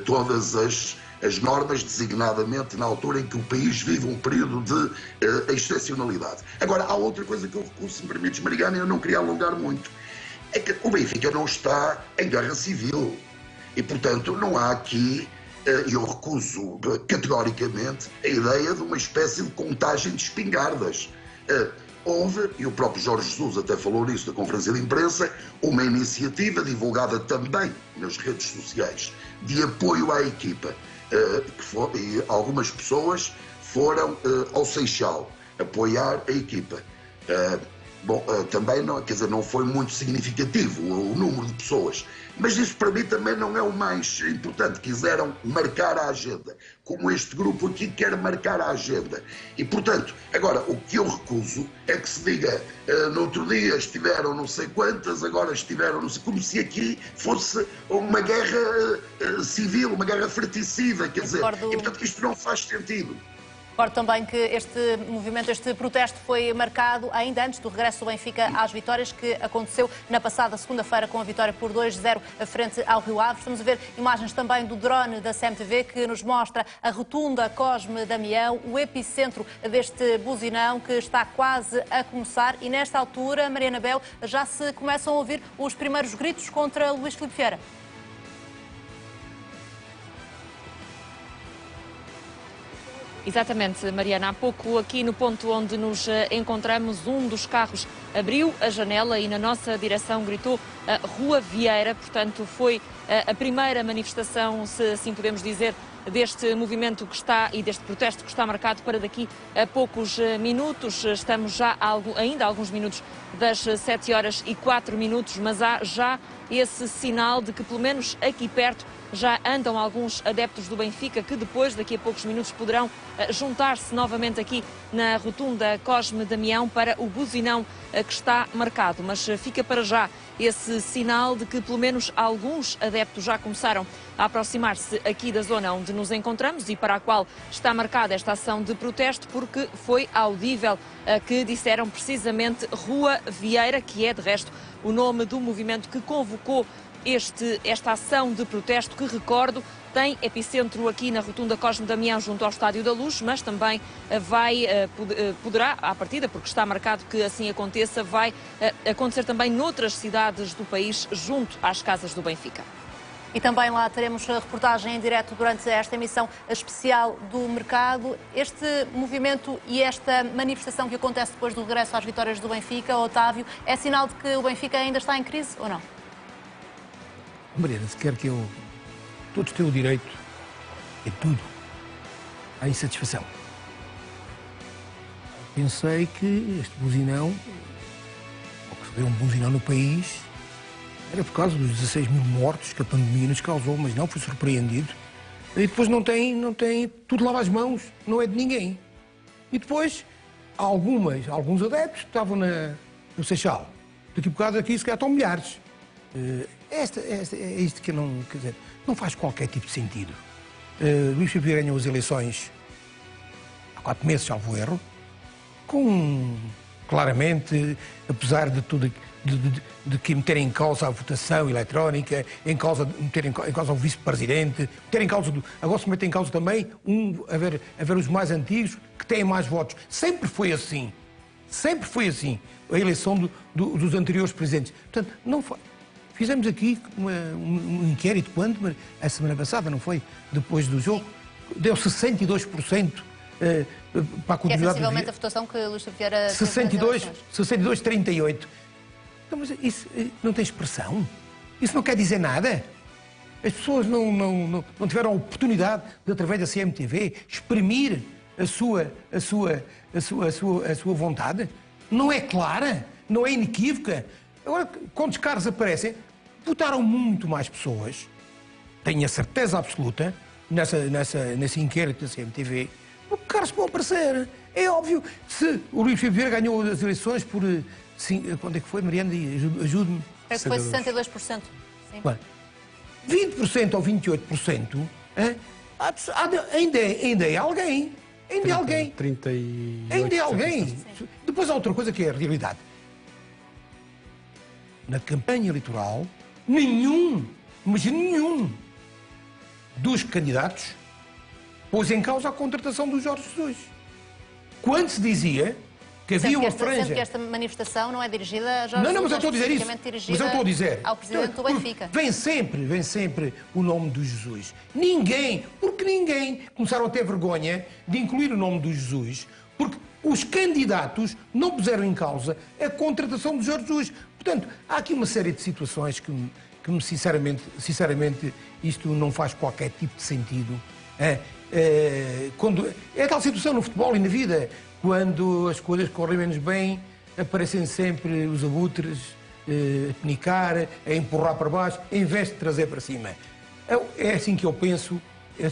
todas as normas, designadamente na altura em que o país vive um período de excepcionalidade. Agora, há outra coisa que eu recuso, se me permites, Mariana, eu não queria alongar muito, é que o Benfica não está em guerra civil e, portanto, não há aqui, eu recuso categoricamente a ideia de uma espécie de contagem de espingardas. Houve, e o próprio Jorge Jesus até falou nisso na conferência de imprensa, uma iniciativa divulgada também nas redes sociais de apoio à equipa. E algumas pessoas foram ao Seixal apoiar a equipa. Também não, quer dizer, não foi muito significativo o número de pessoas, mas isso para mim também não é o mais importante. Quiseram marcar a agenda, como este grupo aqui quer marcar a agenda. E, portanto, agora, o que eu recuso é que se diga no outro dia estiveram não sei quantas, agora estiveram não sei, como se aqui fosse uma guerra civil, uma guerra fratricida, quer dizer, e portanto isto não faz sentido. Recordo também que este movimento, este protesto foi marcado ainda antes do regresso do Benfica às vitórias, que aconteceu na passada segunda-feira com a vitória por 2-0 frente ao Rio Ave. Estamos a ver imagens também do drone da CMTV que nos mostra a rotunda Cosme Damião, o epicentro deste buzinão que está quase a começar, e nesta altura, Mariana Bel, já se começam a ouvir os primeiros gritos contra Luís Filipe Vieira. Exatamente, Mariana. Há pouco, aqui no ponto onde nos encontramos, um dos carros abriu a janela e na nossa direção gritou Rua Vieira. Portanto, foi a primeira manifestação, se assim podemos dizer, deste movimento que está e deste protesto que está marcado para daqui a poucos minutos. Estamos já ainda a alguns minutos das 7h04, mas há já esse sinal de que, pelo menos aqui perto, já andam alguns adeptos do Benfica que depois, daqui a poucos minutos, poderão juntar-se novamente aqui na rotunda Cosme Damião para o buzinão que está marcado. Mas fica para já esse sinal de que pelo menos alguns adeptos já começaram a aproximar-se aqui da zona onde nos encontramos e para a qual está marcada esta ação de protesto, porque foi audível que disseram precisamente Rua Vieira, que é de resto o nome do movimento que convocou esta ação de protesto, que, recordo, tem epicentro aqui na rotunda Cosme Damião, junto ao Estádio da Luz, mas também poderá, à partida, porque está marcado que assim aconteça, vai acontecer também noutras cidades do país, junto às casas do Benfica. E também lá teremos a reportagem em direto durante esta emissão especial do Mercado. Este movimento e esta manifestação que acontece depois do regresso às vitórias do Benfica, Otávio, é sinal de que o Benfica ainda está em crise ou não? Mariana, se quer que eu... Todos têm o direito, em tudo, à insatisfação. Pensei que este buzinão, ou que se deu um buzinão no país, era por causa dos 16 mil mortos que a pandemia nos causou, mas não, fui surpreendido. E depois não tem, tudo lava as mãos, não é de ninguém. E depois, alguns adeptos estavam no Seixal. Daqui a bocado aqui, se calhar, estão milhares. É isto que não, quer dizer, não faz qualquer tipo de sentido. Luís Filipe ganhou as eleições há 4 meses, salvo erro, com, claramente, apesar de tudo, de que meterem em causa a votação eletrónica, meterem em causa o vice-presidente, agora se metem em causa também haver os mais antigos que têm mais votos. Sempre foi assim. Sempre foi assim. A eleição dos anteriores presidentes. Portanto, não foi. Fizemos aqui um inquérito, quando? A semana passada, não foi? Depois do jogo. Deu 62% para a continuidade. Que é sensivelmente a votação que Luís Filipe Vieira... 62-38. Então, mas isso não tem expressão? Isso não quer dizer nada? As pessoas não tiveram a oportunidade de, através da CMTV, exprimir a sua vontade? Não é clara? Não é inequívoca? Agora, quando os carros aparecem, votaram muito mais pessoas, tenho a certeza absoluta, nesse inquérito da CMTV, o que carros vão aparecer. É óbvio, se o Luís Filipe Vieira ganhou as eleições por... quando é que foi, Mariana? Ajude-me. Creio que foi 62%. Sim. Bem, 20% ou 28%, ainda é alguém. Ainda é alguém. 38%. Ainda é alguém. Depois há outra coisa que é a realidade. Na campanha eleitoral, nenhum dos candidatos pôs em causa a contratação do Jorge Jesus. Quando se dizia que havia uma franja... Sendo que esta manifestação não é dirigida a Jorge Jesus, mas eu estou a dizer isso. Mas eu estou a dizer... ao presidente do Benfica. Vem sempre o nome do Jesus. Porque ninguém começaram a ter vergonha de incluir o nome do Jesus, porque os candidatos não puseram em causa a contratação do Jorge Jesus. Portanto, há aqui uma série de situações que sinceramente, isto não faz qualquer tipo de sentido. Quando é tal situação no futebol e na vida, quando as coisas correm menos bem, aparecem sempre os abutres a penicar, a empurrar para baixo, em vez de trazer para cima. É assim que eu penso, eu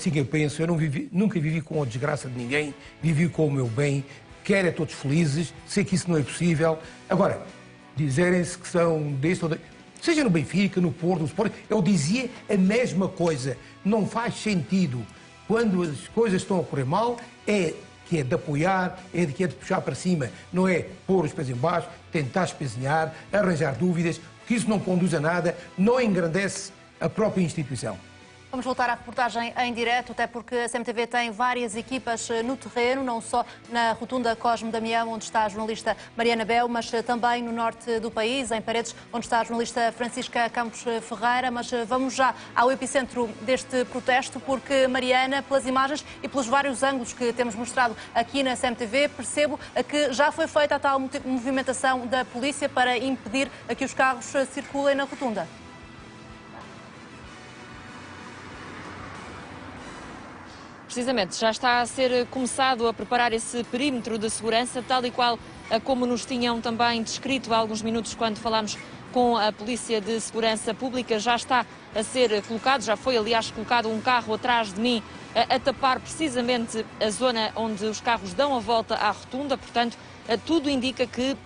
nunca vivi com a desgraça de ninguém, vivi com o meu bem, quero a todos felizes, sei que isso não é possível. Agora, dizerem-se que são deste ou daquele, seja no Benfica, no Porto, no Sport, eu dizia a mesma coisa. Não faz sentido. Quando as coisas estão a correr mal, é de apoiar, é de puxar para cima. Não é pôr os pés em baixo, tentar espezinhar, arranjar dúvidas, porque isso não conduz a nada, não engrandece a própria instituição. Vamos voltar à reportagem em direto, até porque a CMTV tem várias equipas no terreno, não só na rotunda Cosme Damião, onde está a jornalista Mariana Bel, mas também no norte do país, em Paredes, onde está a jornalista Francisca Campos Ferreira. Mas vamos já ao epicentro deste protesto, porque, Mariana, pelas imagens e pelos vários ângulos que temos mostrado aqui na CMTV, percebo que já foi feita a tal movimentação da polícia para impedir que os carros circulem na rotunda. precisamente, já está a ser começado a preparar esse perímetro de segurança, tal e qual como nos tinham também descrito há alguns minutos quando falámos com a Polícia de Segurança Pública. Já está a ser colocado, já foi aliás colocado um carro atrás de mim a tapar precisamente a zona onde os carros dão a volta à rotunda, portanto tudo indica que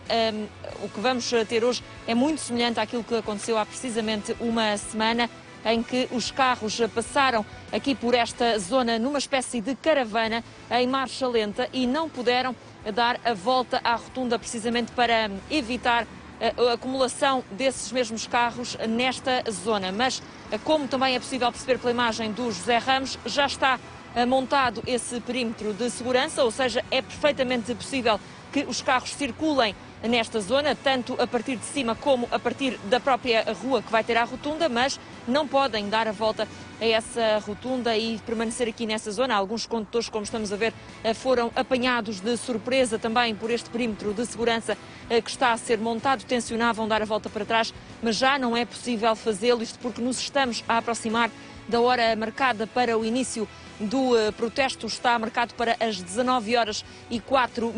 o que vamos ter hoje é muito semelhante àquilo que aconteceu há precisamente uma semana, em que os carros passaram aqui por esta zona numa espécie de caravana em marcha lenta e não puderam dar a volta à rotunda precisamente para evitar a acumulação desses mesmos carros nesta zona. Mas, como também é possível perceber pela imagem do José Ramos, já está montado esse perímetro de segurança, ou seja, é perfeitamente possível que os carros circulem nesta zona, tanto a partir de cima como a partir da própria rua que vai ter a rotunda, mas não podem dar a volta a essa rotunda e permanecer aqui nessa zona. Alguns condutores, como estamos a ver, foram apanhados de surpresa também por este perímetro de segurança que está a ser montado. Tencionavam dar a volta para trás, mas já não é possível fazê-lo, isto porque nos estamos a aproximar da hora marcada para o início do protesto. Está marcado para as 19h04,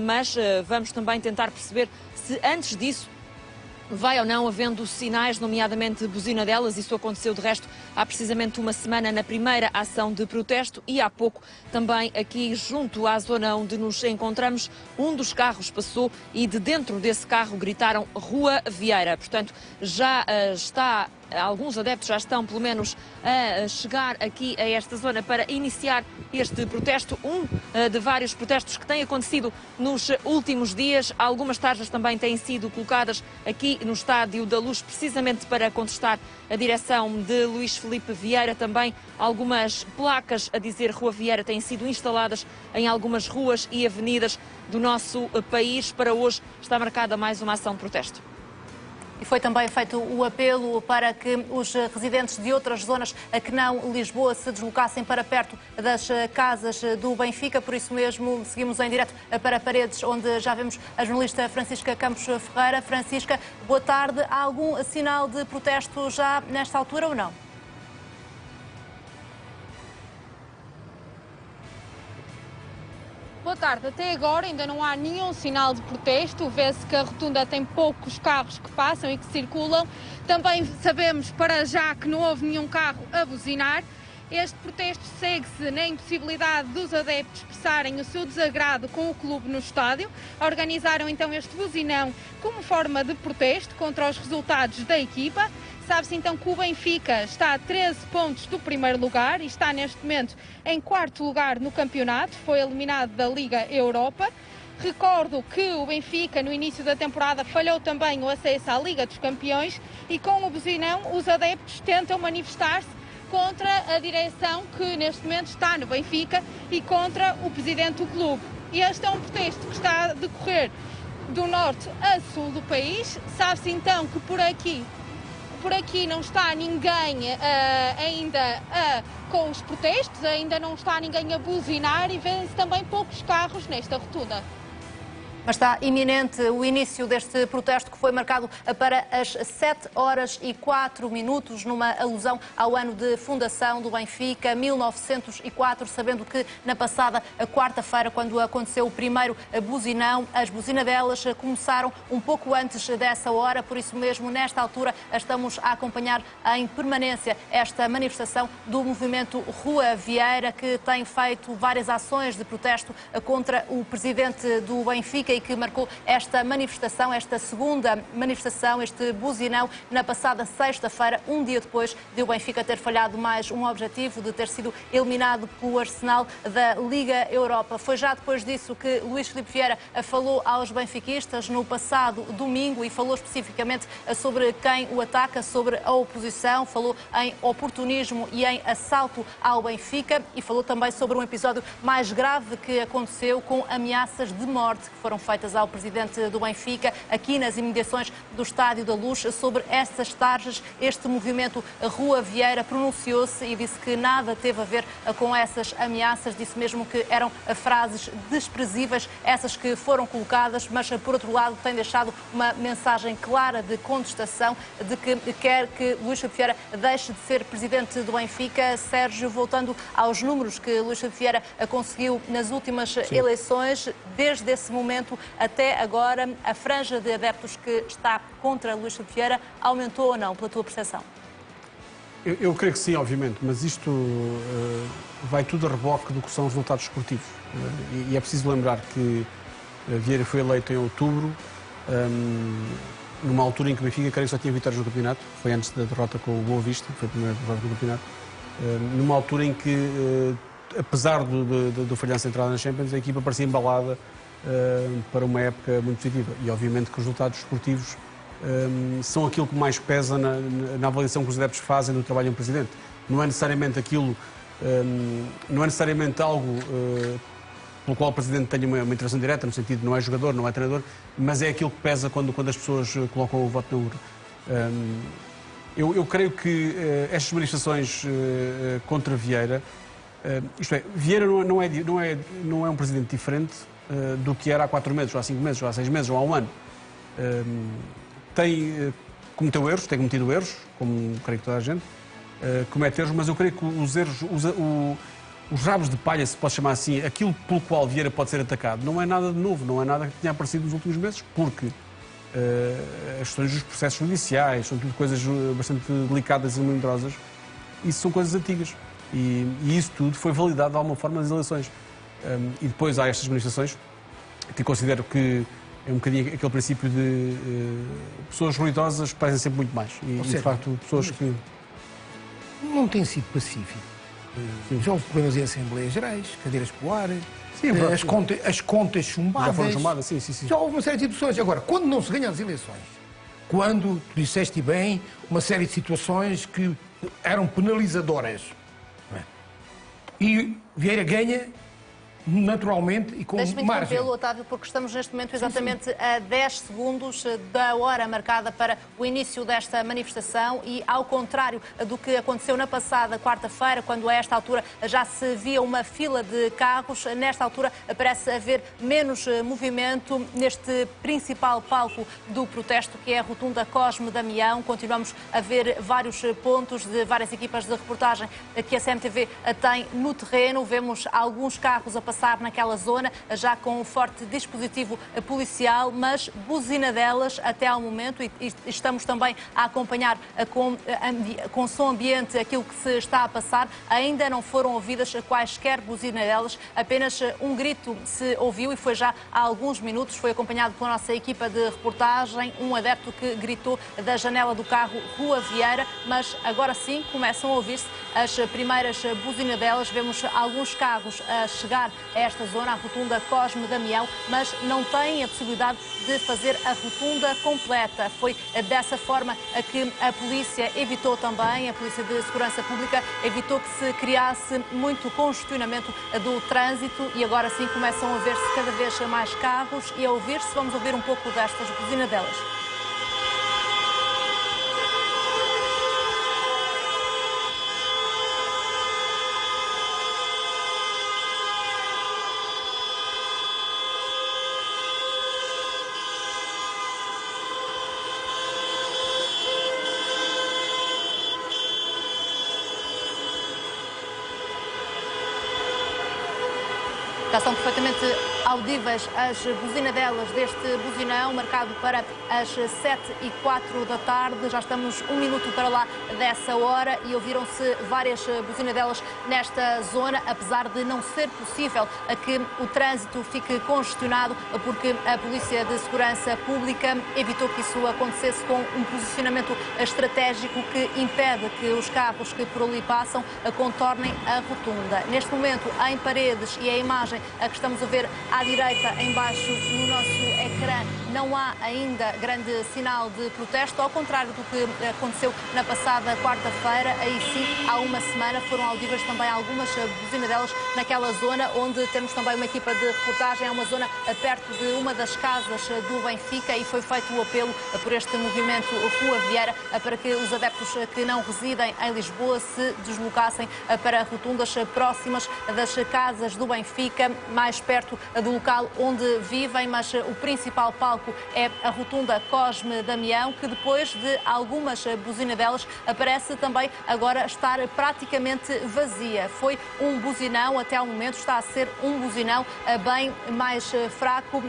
mas vamos também tentar perceber se antes disso vai ou não havendo sinais, nomeadamente buzina delas. Isso aconteceu, de resto, há precisamente uma semana na primeira ação de protesto e há pouco também aqui junto à zona onde nos encontramos, um dos carros passou e de dentro desse carro gritaram Rua Vieira. Portanto, já está... Alguns adeptos já estão, pelo menos, a chegar aqui a esta zona para iniciar este protesto, de vários protestos que têm acontecido nos últimos dias. Algumas tarjas também têm sido colocadas aqui no Estádio da Luz, precisamente para contestar a direção de Luís Filipe Vieira. Também algumas placas a dizer Rua Vieira têm sido instaladas em algumas ruas e avenidas do nosso país. Para hoje está marcada mais uma ação de protesto. E foi também feito o apelo para que os residentes de outras zonas que não Lisboa se deslocassem para perto das casas do Benfica. Por isso mesmo, seguimos em direto para Paredes, onde já vemos a jornalista Francisca Campos Ferreira. Francisca, boa tarde. Há algum sinal de protesto já nesta altura ou não? Boa tarde. Até agora ainda não há nenhum sinal de protesto. Vê-se que a rotunda tem poucos carros que passam e que circulam. Também sabemos para já que não houve nenhum carro a buzinar. Este protesto segue-se na impossibilidade dos adeptos expressarem o seu desagrado com o clube no estádio. Organizaram então este buzinão como forma de protesto contra os resultados da equipa. Sabe-se então que o Benfica está a 13 pontos do primeiro lugar e está neste momento em quarto lugar no campeonato. Foi eliminado da Liga Europa. Recordo que o Benfica no início da temporada falhou também o acesso à Liga dos Campeões e com o buzinão os adeptos tentam manifestar-se contra a direção que neste momento está no Benfica e contra o presidente do clube. E este é um protesto que está a decorrer do norte a sul do país. Sabe-se então que por aqui não está ninguém ainda com os protestos, ainda não está ninguém a buzinar e vêem-se também poucos carros nesta rotunda. Mas está iminente o início deste protesto que foi marcado para as 7h04, numa alusão ao ano de fundação do Benfica, 1904, sabendo que na passada quarta-feira, quando aconteceu o primeiro buzinão, as buzinadelas começaram um pouco antes dessa hora, por isso mesmo, nesta altura, estamos a acompanhar em permanência esta manifestação do movimento Rua Vieira, que tem feito várias ações de protesto contra o presidente do Benfica e que marcou esta manifestação, esta segunda manifestação, este buzinão, na passada sexta-feira, um dia depois de o Benfica ter falhado mais um objetivo, de ter sido eliminado pelo Arsenal da Liga Europa. Foi já depois disso que Luís Filipe Vieira falou aos benfiquistas no passado domingo e falou especificamente sobre quem o ataca, sobre a oposição, falou em oportunismo e em assalto ao Benfica e falou também sobre um episódio mais grave que aconteceu com ameaças de morte que foram feitas ao presidente do Benfica, aqui nas imediações do Estádio da Luz. Sobre estas tarjas, este movimento Rua Vieira pronunciou-se e disse que nada teve a ver com essas ameaças, disse mesmo que eram frases desprezíveis, essas que foram colocadas, mas por outro lado tem deixado uma mensagem clara de contestação, de que quer que Luís Filipe Vieira deixe de ser presidente do Benfica. Sérgio, voltando aos números que Luís Filipe Vieira conseguiu nas últimas eleições, desde esse momento até agora, a franja de adeptos que está contra Luís Filipe Vieira aumentou ou não, pela tua percepção? Eu creio que sim, obviamente, mas isto vai tudo a reboque do que são os resultados esportivos. E é preciso lembrar que Vieira foi eleito em outubro, numa altura em que o Benfica, creio que só tinha vitórias no campeonato, foi antes da derrota com o Boa Vista, foi a primeira derrota do campeonato, numa altura em que, apesar do falhanço de entrada na Champions, a equipa parecia embalada para uma época muito positiva. E obviamente que os resultados esportivos são aquilo que mais pesa na avaliação que os adeptos fazem do trabalho do presidente. Não é necessariamente aquilo, não é necessariamente algo pelo qual o presidente tenha uma interação direta, no sentido de não é jogador, não é treinador, mas é aquilo que pesa quando as pessoas colocam o voto na urna. Eu creio que estas manifestações contra Vieira, isto é, Vieira não é um presidente diferente do que era há 4 meses, ou há 5 meses, ou há 6 meses, ou há um ano. Cometeu erros, tem cometido erros, como creio que toda a gente comete erros, mas eu creio que os erros, os rabos de palha, se pode chamar assim, aquilo pelo qual Vieira pode ser atacado, não é nada de novo, não é nada que tenha aparecido nos últimos meses, porque as questões dos processos judiciais são tudo coisas bastante delicadas e melindrosas, isso são coisas antigas. E isso tudo foi validado de alguma forma nas eleições. E depois há estas manifestações, que considero que é um bocadinho aquele princípio de pessoas ruidosas parecem sempre muito mais. E de facto, pessoas que... Não tem sido pacífico. Já houve problemas em Assembleias Gerais, cadeiras para o ar, as contas chumbadas. Já foram chumbadas, sim. Já houve uma série de situações. Agora, quando não se ganha as eleições, quando, tu disseste bem, uma série de situações que eram penalizadoras, e Vieira ganha naturalmente e com Deixe-me margem. interrompê-lo, Otávio, porque estamos neste momento exatamente a 10 segundos da hora marcada para o início desta manifestação e, ao contrário do que aconteceu na passada quarta-feira, quando a esta altura já se via uma fila de carros, nesta altura parece haver menos movimento neste principal palco do protesto, que é a Rotunda Cosme Damião. Continuamos a ver vários pontos de várias equipas de reportagem que a CMTV tem no terreno. Vemos alguns carros a passar naquela zona, já com um forte dispositivo policial, mas buzinadelas até ao momento, e estamos também a acompanhar com som ambiente aquilo que se está a passar, ainda não foram ouvidas quaisquer buzinadelas, apenas um grito se ouviu e foi já há alguns minutos, foi acompanhado pela nossa equipa de reportagem, um adepto que gritou da janela do carro Rua Vieira, mas agora sim começam a ouvir-se as primeiras buzinadelas. Vemos alguns carros a chegar a esta zona, a Rotunda Cosme Damião, mas não têm a possibilidade de fazer a rotunda completa. Foi dessa forma que a polícia evitou também, a Polícia de Segurança Pública evitou que se criasse muito congestionamento do trânsito, e agora sim começam a ver-se cada vez mais carros e a ouvir-se. Vamos ouvir um pouco destas buzinadelas. Já são perfeitamente audíveis as buzinadelas deste buzinão, marcado para as 7h04 da tarde. Já estamos 1 minuto para lá dessa hora e ouviram-se várias buzinadelas nesta zona, apesar de não ser possível que o trânsito fique congestionado, porque a Polícia de Segurança Pública evitou que isso acontecesse com um posicionamento estratégico que impede que os carros que por ali passam contornem a rotunda. Neste momento, em Paredes, e a imagem a que estamos a ver à direita, em baixo, no nosso ecrã não há ainda grande sinal de protesto, ao contrário do que aconteceu na passada quarta-feira. Aí sim, há uma semana foram audíveis também algumas buzinadelas naquela zona onde temos também uma equipa de reportagem. É uma zona perto de uma das casas do Benfica e foi feito o apelo por este movimento Rua Vieira para que os adeptos que não residem em Lisboa se deslocassem para rotundas próximas das casas do Benfica, mais perto do local onde vivem, mas o principal palco é a rotunda Cosme Damião, que depois de algumas buzinadelas parece também agora estar praticamente vazia. Foi um buzinão, até ao momento está a ser um buzinão bem mais fraco,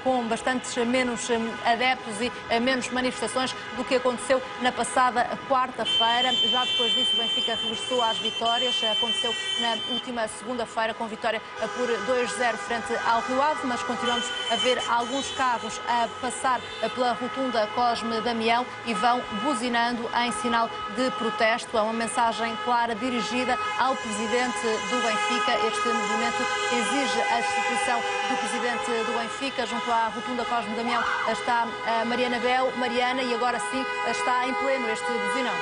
com bastantes menos adeptos e menos manifestações do que aconteceu na passada quarta-feira. Já depois disso, o Benfica regressou às vitórias. Aconteceu na última segunda-feira com vitória por 2-0 frente ao Rio Ave, mas continuamos a ver alguns carros a passar pela rotunda Cosme Damião e vão buzinando em sinal de protesto. É uma mensagem clara dirigida ao presidente do Benfica. Este movimento exige a destituição do presidente do Benfica. Junto à rotunda Cosme Damião está a Mariana Bel. Mariana, e agora sim está em pleno este buzinão.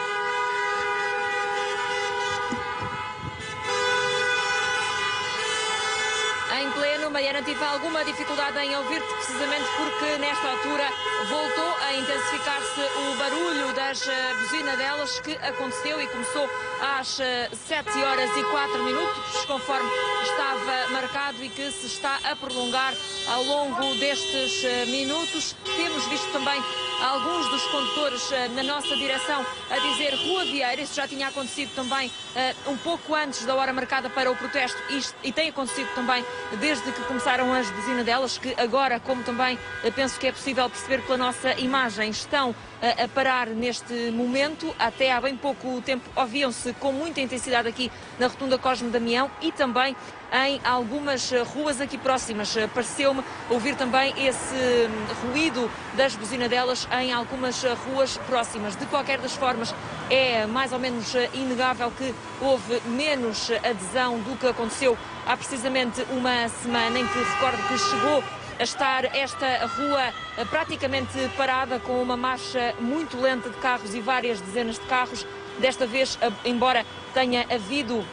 Em pleno, Mariana, tive alguma dificuldade em ouvir-te, precisamente porque nesta altura voltou a intensificar-se o barulho das buzinadelas que aconteceu e começou às 7h04, conforme estava marcado e que se está a prolongar ao longo destes minutos. Temos visto também alguns dos condutores na nossa direção a dizer Rua Vieira. Isso já tinha acontecido também um pouco antes da hora marcada para o protesto e tem acontecido também desde que começaram as buzinadelas, que agora, como também penso que é possível perceber pela nossa imagem, estão a parar neste momento. Até há bem pouco tempo ouviam-se com muita intensidade aqui na rotunda Cosme Damião e também em algumas ruas aqui próximas. Pareceu-me ouvir também esse ruído das buzinadelas em algumas ruas próximas. De qualquer das formas, é mais ou menos inegável que houve menos adesão do que aconteceu há precisamente uma semana, em que recordo que chegou a estar esta rua praticamente parada, com uma marcha muito lenta de carros e várias dezenas de carros. Desta vez, embora tenha havido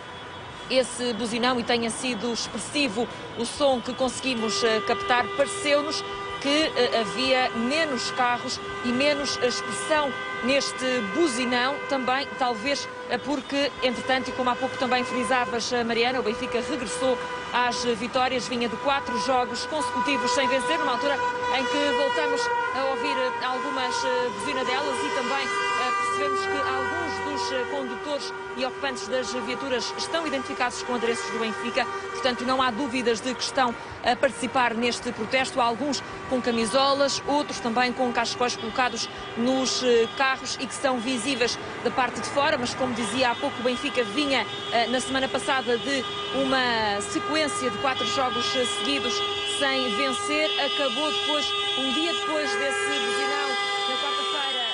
esse buzinão e tenha sido expressivo o som que conseguimos captar, pareceu-nos que havia menos carros e menos expressão neste buzinão, também talvez porque, entretanto, e como há pouco também frisavas, Mariana, o Benfica regressou às vitórias, vinha de 4 jogos consecutivos sem vencer, numa altura em que voltamos a ouvir algumas buzinadelas e também percebemos que alguns dos condutores e ocupantes das viaturas estão identificados com adereços do Benfica, portanto não há dúvidas de que estão a participar neste protesto. Há alguns com camisolas, outros também com cachecóis colocados nos carros e que são visíveis da parte de fora, mas como dizia há pouco, o Benfica vinha na semana passada de uma sequência de 4 jogos seguidos sem vencer. Acabou depois, um dia depois desse buzinão, na quarta-feira,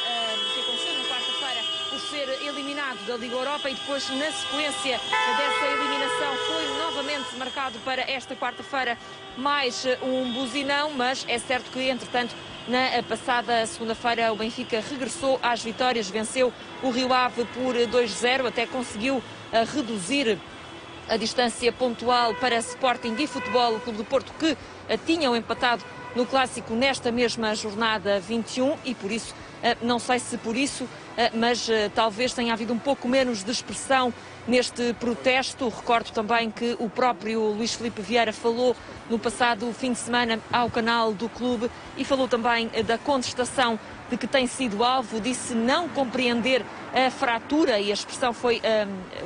que aconteceu na quarta-feira, por ser eliminado da Liga Europa, e depois, na sequência dessa eliminação, foi novamente marcado para esta quarta-feira mais um buzinão, mas é certo que, entretanto, na passada segunda-feira, o Benfica regressou às vitórias, venceu o Rio Ave por 2-0, até conseguiu reduzir a distância pontual para Sporting e Futebol Clube do Porto, que tinham empatado no Clássico nesta mesma jornada 21, e por isso, não sei se por isso, mas talvez tenha havido um pouco menos de expressão neste protesto. Recordo também que o próprio Luís Filipe Vieira falou no passado fim de semana ao canal do clube e falou também da contestação de que tem sido alvo, disse não compreender a fratura, e a expressão foi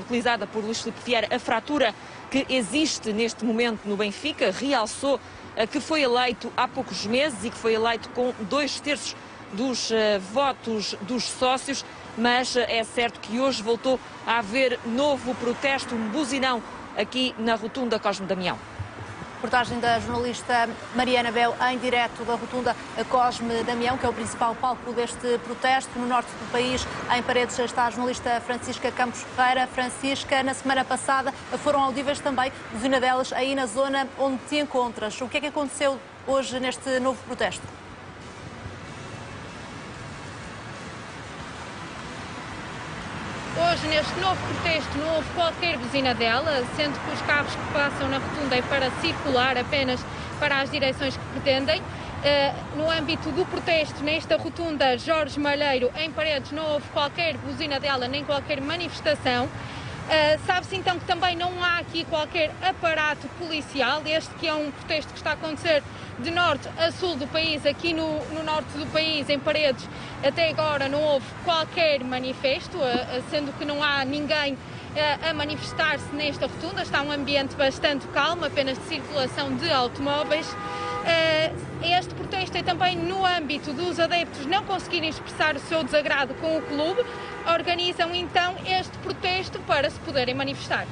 utilizada por Luís Filipe Vieira, a fratura que existe neste momento no Benfica. Realçou que foi eleito há poucos meses e que foi eleito com 2/3 dos votos dos sócios, mas é certo que hoje voltou a haver novo protesto, um buzinão aqui na rotunda Cosme Damião. Reportagem da jornalista Mariana Bel em direto da rotunda Cosme Damião, que é o principal palco deste protesto. No norte do país, em Paredes, está a jornalista Francisca Campos Ferreira. Francisca, na semana passada foram audíveis também buzinadelas aí na zona onde te encontras. O que é que aconteceu hoje neste novo protesto? Hoje, neste novo protesto, não houve qualquer buzinadela, sendo que os carros que passam na rotunda é para circular apenas para as direções que pretendem. No âmbito do protesto, nesta rotunda Jorge Malheiro, em Paredes, não houve qualquer buzinadela nem qualquer manifestação. Sabe-se então que também não há aqui qualquer aparato policial, este que é um protesto que está a acontecer de norte a sul do país. Aqui no norte do país, em Paredes, até agora não houve qualquer manifesto, sendo que não há ninguém a manifestar-se nesta rotunda. Está um ambiente bastante calmo, apenas de circulação de automóveis. Este protesto é também no âmbito dos adeptos não conseguirem expressar o seu desagrado com o clube, organizam então este protesto para se poderem manifestar.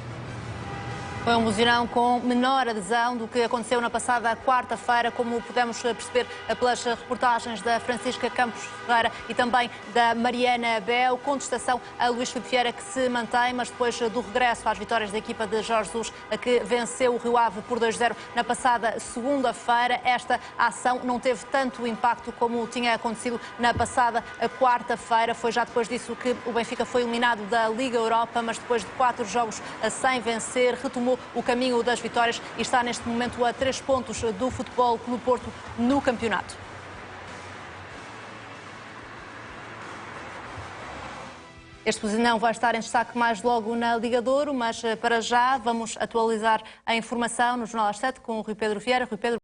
Foi um buzinão com menor adesão do que aconteceu na passada quarta-feira, como pudemos perceber pelas reportagens da Francisca Campos Ferreira e também da Mariana Abel. Contestação a Luís Filipe Vieira, que se mantém, mas depois do regresso às vitórias da equipa de Jorge Jesus, que venceu o Rio Ave por 2-0 na passada segunda-feira, esta ação não teve tanto impacto como tinha acontecido na passada quarta-feira. Foi já depois disso que o Benfica foi eliminado da Liga Europa, mas depois de 4 jogos sem vencer, retomou o caminho das vitórias e está neste momento a 3 pontos do Futebol Clube Porto no campeonato. Este buzinão vai estar em destaque mais logo na Liga de Ouro, mas para já vamos atualizar a informação no Jornal às 7 com o Rui Pedro Vieira. Rui Pedro.